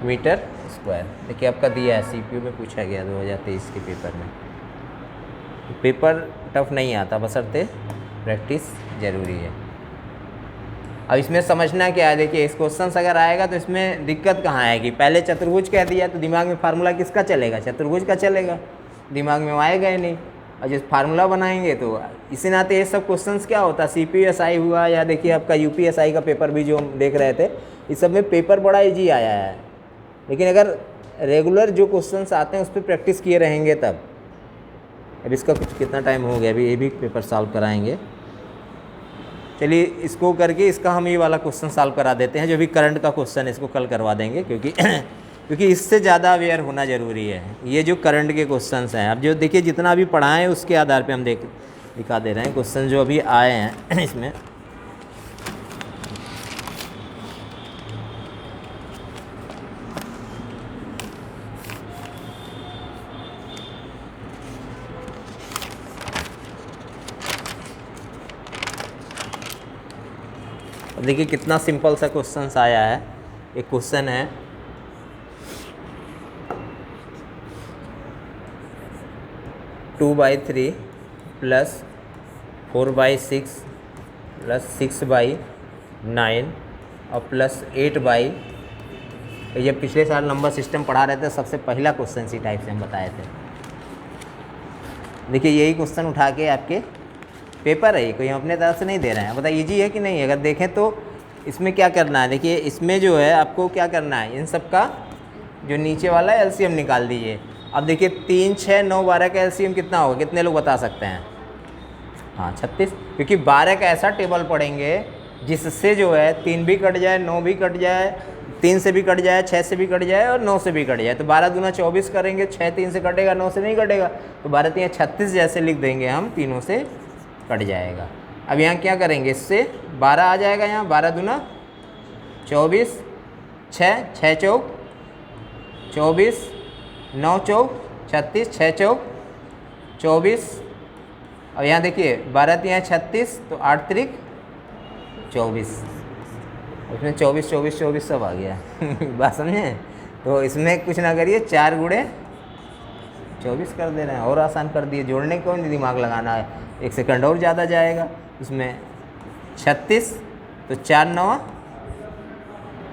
मीटर स्क्वायर। देखिए आपका दिया है, सीपीयू में पूछा गया 2023 के पेपर में। पेपर टफ नहीं आता, बशर्ते प्रैक्टिस ज़रूरी है। अब इसमें समझना क्या है, देखिए इस क्वेश्चन अगर आएगा तो इसमें दिक्कत कहाँ आएगी, पहले चतुर्भुज कह दिया तो दिमाग में फार्मूला किसका चलेगा, चतुर्भुज का चलेगा, दिमाग में आएगा ही नहीं। और जिस फार्मूला बनाएंगे तो इसी नाते ये सब क्वेश्चंस क्या होता है, CPSI हुआ या देखिए आपका UPSI का पेपर भी जो हम देख रहे थे, इस सब में पेपर बड़ा ईजी आया है। लेकिन अगर रेगुलर जो क्वेश्चंस आते हैं उस पर प्रैक्टिस किए रहेंगे तब। अब इसका कुछ कितना टाइम हो गया, अभी ये भी पेपर सॉल्व कराएंगे। चलिए इसको करके इसका हम ये वाला क्वेश्चन सॉल्व करा देते हैं, जो भी करंट का क्वेश्चन है इसको कल करवा देंगे, क्योंकि इससे ज़्यादा अवेयर होना ज़रूरी है। ये जो करंट के क्वेश्चंस हैं, अब जो देखिए जितना भी पढ़ाएं उसके आधार पे हम दिखा दे रहे हैं क्वेश्चन जो अभी आए हैं इसमें। देखिए कितना सिंपल सा क्वेश्चन आया है। एक क्वेश्चन है, टू बाई 3 प्लस 4/6 प्लस 6/9 और प्लस 8/, ये पिछले साल नंबर सिस्टम पढ़ा रहे थे, सबसे पहला क्वेश्चन इसी टाइप से हम बताए थे। देखिए यही क्वेश्चन उठा के आपके पेपर है, कोई हम अपने तरफ से नहीं दे रहे हैं। बताइए इजी है कि नहीं है। अगर देखें तो इसमें क्या करना है, देखिए इसमें जो है आपको क्या करना है, इन सब का जो नीचे वाला है LCM निकाल दीजिए। अब देखिए 3, 6, 9, 12 का LCM कितना होगा, कितने लोग बता सकते हैं। हाँ 36, क्योंकि 12 का ऐसा टेबल पढ़ेंगे जिससे जो है 3 भी कट जाए, 9 भी कट जाए, 3 से भी कट जाए, 6 से भी कट जाए और 9 से भी कट जाए। तो 12 दूना 24 करेंगे, 6 3 से कटेगा, 9 से नहीं कटेगा, तो 12 3 36 जैसे लिख देंगे हम, तीनों से कट जाएगा। अब यहाँ क्या करेंगे, इससे 12 आ जाएगा, यहाँ 12 दूना 24, 6 6 चौक 24, 9 चौक 36, 6 चौक 24। अब यहाँ देखिए 12 3 36, तो 8 त्रिक 24, उसमें 24 24 24 सब आ गया बात समझे। तो इसमें कुछ ना करिए, 4 गुणे 24 कर दे रहे हैं, और आसान कर दिए, जोड़ने को नहीं दिमाग लगाना है, 1 सेकंड और ज़्यादा जाएगा। उसमें 36, तो 4 9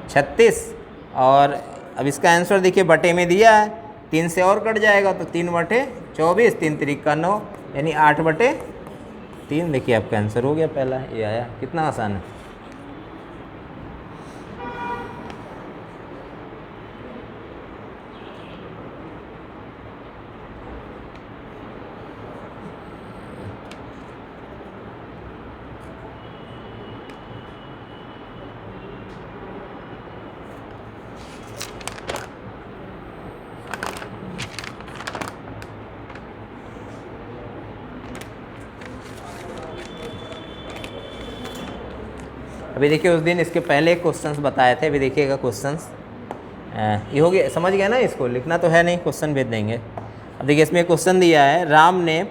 36, और अब इसका आंसर देखिए बटे में दिया है, 3 से और कट जाएगा तो 3/24, 3 त्रिक का 9, यानी 8/3। देखिए आपका आंसर हो गया, पहला ये आया, कितना आसान है। अभी देखिए उस दिन इसके पहले क्वेश्चंस बताए थे, अभी देखिएगा क्वेश्चंस ये हो गया, समझ गया ना। इसको लिखना तो है नहीं, क्वेश्चन भेज देंगे। अब देखिए इसमें क्वेश्चन दिया है, राम ने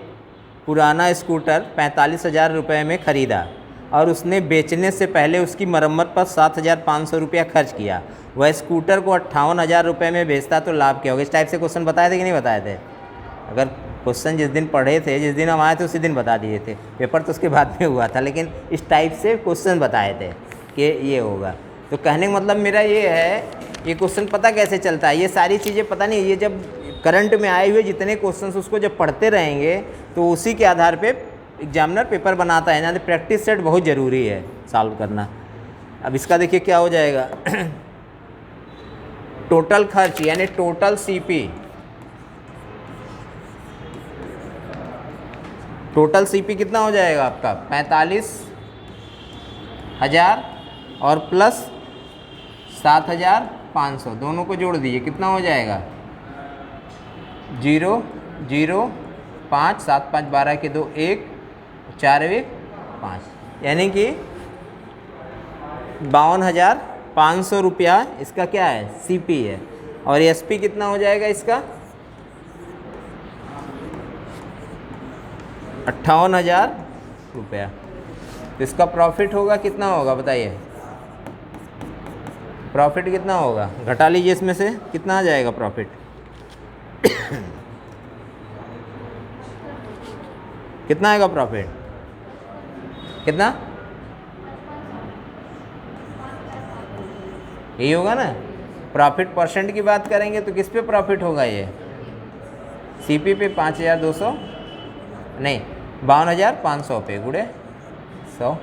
पुराना स्कूटर 45,000 रुपये में ख़रीदा और उसने बेचने से पहले उसकी मरम्मत पर 7,500 रुपया खर्च किया। वह स्कूटर को 58,000 रुपये में बेचता तो लाभ क्या होगा। इस टाइप से क्वेश्चन बताए थे कि नहीं बताए थे। अगर क्वेश्चन जिस दिन पढ़े थे, जिस दिन हम आए थे उसी दिन बता दिए थे, पेपर तो उसके बाद में हुआ था, लेकिन इस टाइप से क्वेश्चन बताए थे कि ये होगा। तो कहने का मतलब मेरा ये है, ये क्वेश्चन पता कैसे चलता है, ये सारी चीज़ें पता नहीं, ये जब करंट में आए हुए जितने क्वेश्चंस उसको जब पढ़ते रहेंगे तो उसी के आधार पे एग्जामिनर पेपर बनाता है। यानी प्रैक्टिस सेट बहुत ज़रूरी है सॉल्व करना। अब इसका देखिए क्या हो जाएगा टोटल खर्च यानी टोटल सीपी, टोटल सीपी कितना हो जाएगा आपका 45,000 और प्लस 7,500 दोनों को जोड़ दीजिए, कितना हो जाएगा 0 0 5 7 5 12 के 2 1 4 1 5, यानी कि 52,500 रुपया इसका क्या है सीपी है। और एसपी कितना हो जाएगा इसका 58,000 रुपया। तो इसका प्रॉफिट होगा कितना होगा बताइए, प्रॉफिट कितना होगा, घटा लीजिए इसमें से कितना आ जाएगा प्रॉफिट कितना आएगा प्रॉफिट, कितना, यही होगा ना। प्रॉफिट परसेंट की बात करेंगे तो किस पे प्रॉफिट होगा, ये सीपी पे 5,200 नहीं 52,500 पे गुड़े 100।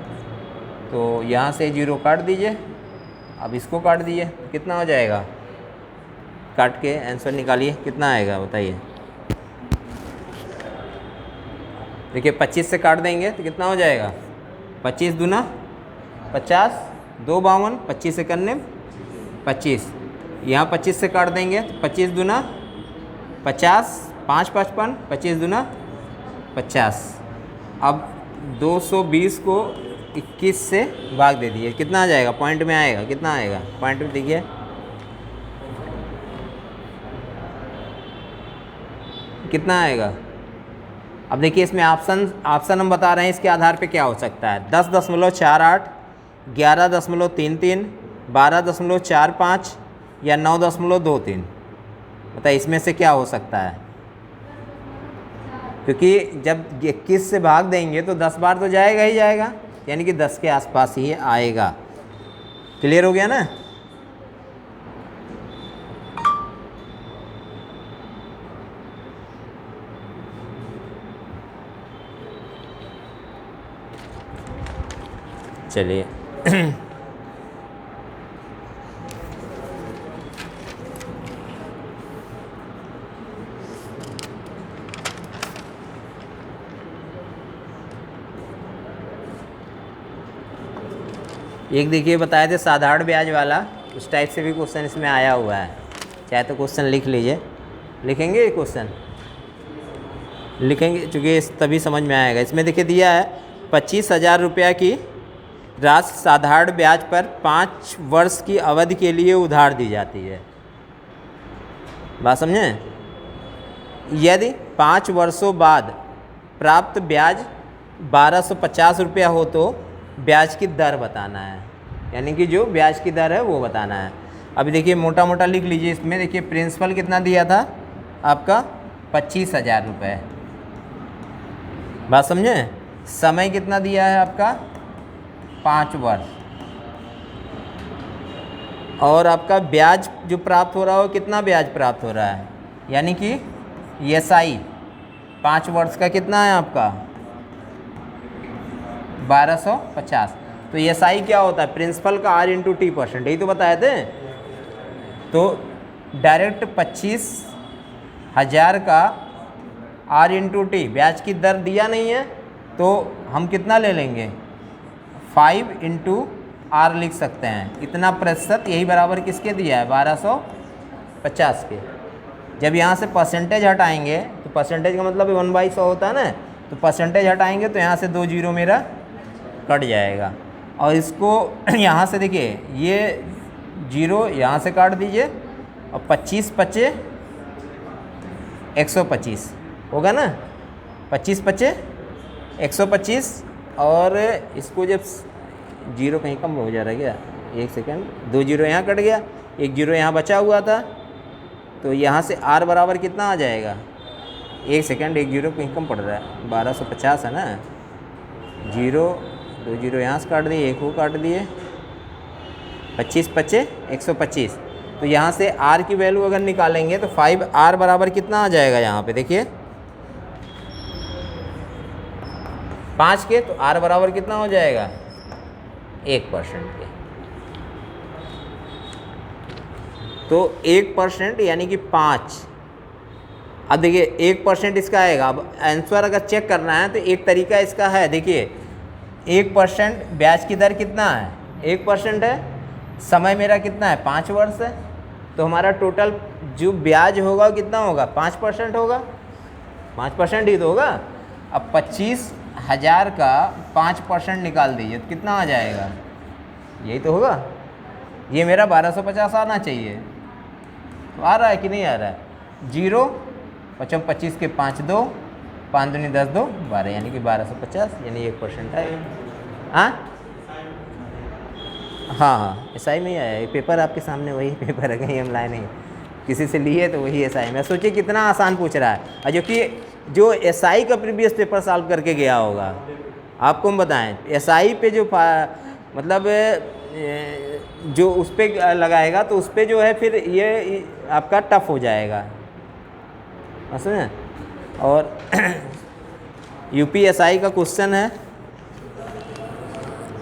तो यहाँ से 0 काट दीजिए, अब इसको काट दीजिए, कितना हो जाएगा, काट के आंसर निकालिए कितना आएगा बताइए। देखिए 25 से काट देंगे तो कितना हो जाएगा 25 दूना 50 2 52 25 से करने 25, यहाँ 25 से काट देंगे तो 25 दूना 50 5 55 25 दूना 50। अब 220 को 21 से भाग दे दिए, कितना आ जाएगा पॉइंट में आएगा, कितना आएगा पॉइंट में देखिए कितना आएगा। अब देखिए इसमें ऑप्शन हम बता रहे हैं, इसके आधार पे क्या हो सकता है 10.48 11.33 12.45 या 9.23, बताइए इसमें से क्या हो सकता है। क्योंकि जब 21 से भाग देंगे तो 10 बार तो जाएगा ही जाएगा, यानी कि 10 के आसपास ही आएगा। क्लियर हो गया ना। चलिए एक देखिए बताए थे साधारण ब्याज वाला, उस टाइप से भी क्वेश्चन इसमें आया हुआ है, चाहे तो क्वेश्चन लिख लीजिए, लिखेंगे ये क्वेश्चन लिखेंगे चूँकि तभी समझ में आएगा। इसमें देखिए दिया है 25,000 रुपया की राशि साधारण ब्याज पर 5 वर्ष की अवधि के लिए उधार दी जाती है। बात समझें, यदि 5 वर्षों बाद प्राप्त ब्याज 1250 रुपया हो तो ब्याज की दर बताना है, यानी कि जो ब्याज की दर है वो बताना है। अभी देखिए मोटा मोटा लिख लीजिए, इसमें देखिए प्रिंसिपल कितना दिया था आपका 25,000 रुपये, बात समझें। समय कितना दिया है आपका 5 वर्ष, और आपका ब्याज जो प्राप्त हो रहा हो कितना ब्याज प्राप्त हो रहा है, यानी कि एसआई 5 वर्ष का कितना है आपका 1250। तो एसआई क्या होता है प्रिंसिपल का R इंटू टी %, यही तो बताए थे। तो डायरेक्ट 25,000 का R इंटू टी ब्याज की दर दिया नहीं है तो हम कितना ले लेंगे 5 इंटू R लिख सकते हैं, इतना प्रतिशत, यही बराबर किसके दिया है 1250 के। जब यहाँ से परसेंटेज हटाएंगे तो परसेंटेज का मतलब 1/100 होता है ना, तो परसेंटेज हटाएंगे तो यहाँ से 2 जीरो मेरा कट जाएगा। और इसको यहाँ से देखिए ये 0 यहाँ से काट दीजिए और 25 पचे 125 होगा ना, 25 पचे 125। और इसको जब 0 कहीं कम हो जा रहा है क्या, 1 सेकेंड, 2 जीरो यहाँ कट गया, 1 जीरो यहाँ बचा हुआ था, तो यहाँ से R बराबर कितना आ जाएगा एक सेकंड, एक जीरो कहीं कम पड़ रहा है, 1250 है ना, जीरो 2 जीरो यहाँ से काट दिए, एक वो काट दिए, 25 25 125। तो यहाँ से r की वैल्यू अगर निकालेंगे तो 5r बराबर कितना आ जाएगा, यहाँ पे देखिए 5 के, तो r बराबर कितना हो जाएगा 1% के। तो 1% यानी कि 5। अब देखिए 1% इसका आएगा। अब आंसर अगर चेक करना है तो एक तरीका इसका है, देखिए 1% ब्याज की दर कितना है, 1% है, समय मेरा कितना है 5 वर्ष है, तो हमारा टोटल जो ब्याज होगा कितना होगा 5% होगा, 5% ही तो होगा। अब 25,000 का 5% निकाल दीजिए तो कितना आ जाएगा, यही तो होगा। ये मेरा 1250 आना चाहिए, तो आ रहा है कि नहीं आ रहा है। जीरो 25 25 के 5 2, 5 दूनी 10 2 12, यानी कि 1250 यानी 1% आएगा। हाँ, एसआई में ही आया, ये पेपर आपके सामने वही पेपर है, कहीं हम लाए नहीं, किसी से लिए तो वही एसआई में। सोचिए कितना आसान पूछ रहा है, और जो कि जो एसआई का प्रीवियस पेपर सॉल्व करके गया होगा, आपको हम बताएं एसआई पे जो मतलब जो उस पर लगाएगा तो उस पर जो है फिर ये आपका टफ हो जाएगा, समझे। और यूपीएसआई का क्वेश्चन है,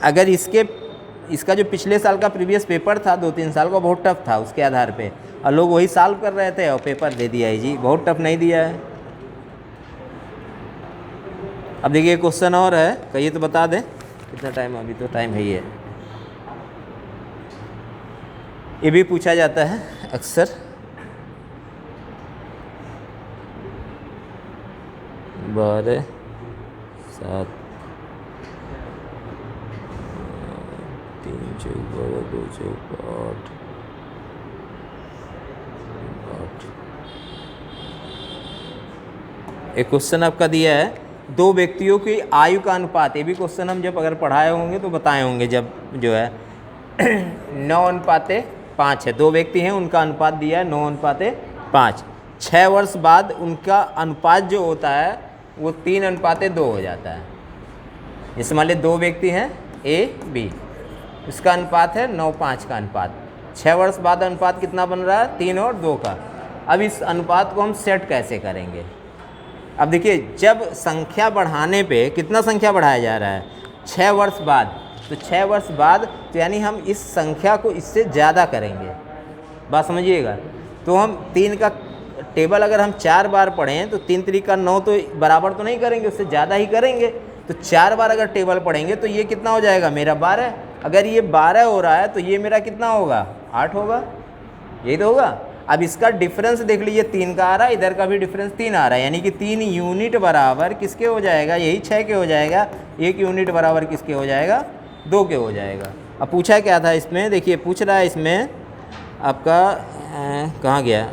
अगर इसका जो पिछले साल का प्रीवियस पेपर था 2-3 साल का, बहुत टफ था उसके आधार पे, और लोग वही सॉल्व कर रहे थे और पेपर दे दिया है जी, बहुत टफ नहीं दिया है। अब देखिए क्वेश्चन और है, कहिए तो बता दें कितना टाइम, अभी तो टाइम है ही है। ये भी पूछा जाता है अक्सर, बारह 7 3 4 12 2 4 8 एक क्वेश्चन आपका दिया है, दो व्यक्तियों की आयु का अनुपात। ये भी क्वेश्चन हम जब अगर पढ़ाए होंगे तो बताए होंगे, जब जो है 9:5 है, दो व्यक्ति हैं उनका अनुपात दिया है 9:5। 6 वर्ष बाद उनका अनुपात जो होता है वो 3:2 हो जाता है। जैसे मान लीजिए दो व्यक्ति हैं ए बी, इसका अनुपात है 9:5 का अनुपात, 6 वर्ष बाद अनुपात कितना बन रहा है 3 और 2 का। अब इस अनुपात को हम सेट कैसे करेंगे। अब देखिए जब संख्या बढ़ाने पे कितना संख्या बढ़ाया जा रहा है 6 वर्ष बाद, तो 6 वर्ष बाद तो यानी हम इस संख्या को इससे ज़्यादा करेंगे, बात समझिएगा। तो हम 3 का टेबल अगर हम 4 बार पढ़ें तो 3 3 का 9 तो बराबर तो नहीं करेंगे, उससे ज़्यादा ही करेंगे। तो 4 बार अगर टेबल पढ़ेंगे तो ये कितना हो जाएगा मेरा 12। अगर ये 12 हो रहा है तो ये मेरा कितना होगा 8 होगा, यही तो होगा। अब इसका डिफरेंस देख लीजिए 3 का आ रहा है, इधर का भी डिफरेंस 3 आ रहा है, यानी कि 3 यूनिट बराबर किसके हो जाएगा, यही 6 के हो जाएगा। 1 यूनिट बराबर किसके हो जाएगा 2 के हो जाएगा। अब पूछा क्या था इसमें, देखिए पूछ रहा है इसमें आपका कहाँ गया,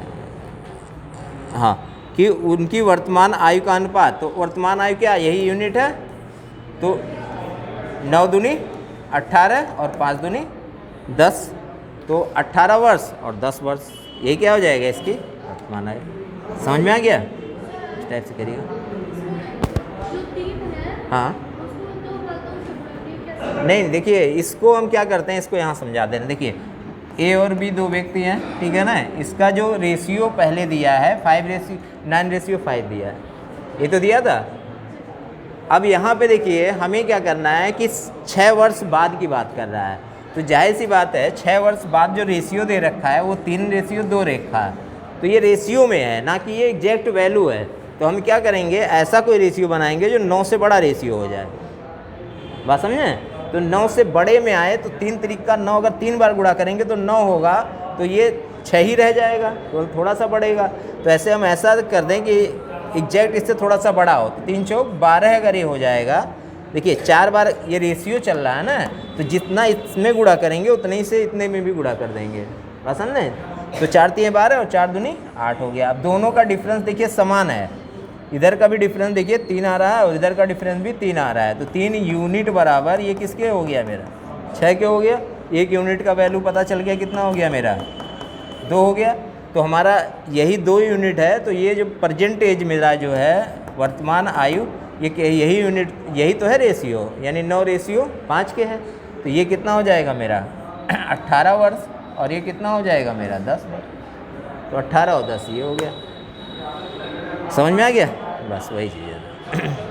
हाँ, कि उनकी वर्तमान आयु का अनुपात। तो वर्तमान आयु क्या यही यूनिट है, तो 9 दूनी 18 और 5 दूनी 10, तो 18 वर्ष और 10 वर्ष, यही क्या हो जाएगा इसकी वर्तमान आयु। समझ में आ गया, इस टाइप से करिएगा। हाँ नहीं, देखिए इसको हम क्या करते हैं, इसको यहाँ समझा देना। देखिए ए और बी दो व्यक्ति हैं, ठीक है ना, इसका जो रेशियो पहले दिया है 9:5 दिया है, ये तो दिया था। अब यहाँ पे देखिए हमें क्या करना है कि 6 वर्ष बाद की बात कर रहा है, तो जाहिर सी बात है 6 वर्ष बाद जो रेशियो दे रखा है वो 3:2 रखा है, तो ये रेशियो में है ना कि ये एग्जैक्ट वैल्यू है। तो हम क्या करेंगे, ऐसा कोई रेशियो बनाएंगे जो 9 से बड़ा रेशियो हो जाए, बात समझें। तो 9 से बड़े में आए तो 3 3 का 9 अगर 3 बार गुणा करेंगे तो 9 होगा, तो ये 6 ही रह जाएगा, तो थोड़ा सा बढ़ेगा। तो ऐसे हम ऐसा कर दें कि एग्जैक्ट इससे थोड़ा सा बड़ा हो, तो 3 चौक 12 अगर ये हो जाएगा। देखिए 4 बार ये रेशियो चल रहा है ना, तो जितना इसमें गुणा करेंगे उतने ही से इतने में भी गुणा कर देंगे, बात समझे। तो 4 3 12 और 4 दूनी 8 हो गया। अब दोनों का डिफरेंस देखिए समान है, इधर का भी डिफरेंस देखिए 3 आ रहा है और इधर का डिफरेंस भी 3 आ रहा है, तो 3 यूनिट बराबर ये किसके हो गया मेरा 6 के हो गया। 1 यूनिट का वैल्यू पता चल गया कितना हो गया मेरा 2 हो गया। तो हमारा यही 2 यूनिट है, तो ये जो प्रेजेंट एज मेरा जो है वर्तमान आयु, ये यही यूनिट, यही तो है रेशियो, यानी 9:5 के है। तो ये कितना हो जाएगा मेरा 18 वर्ष, और ये कितना हो जाएगा मेरा 10 वर्ष। तो 18 और 10 ये हो गया। समझ में आ गया? बस वही चीज़ है।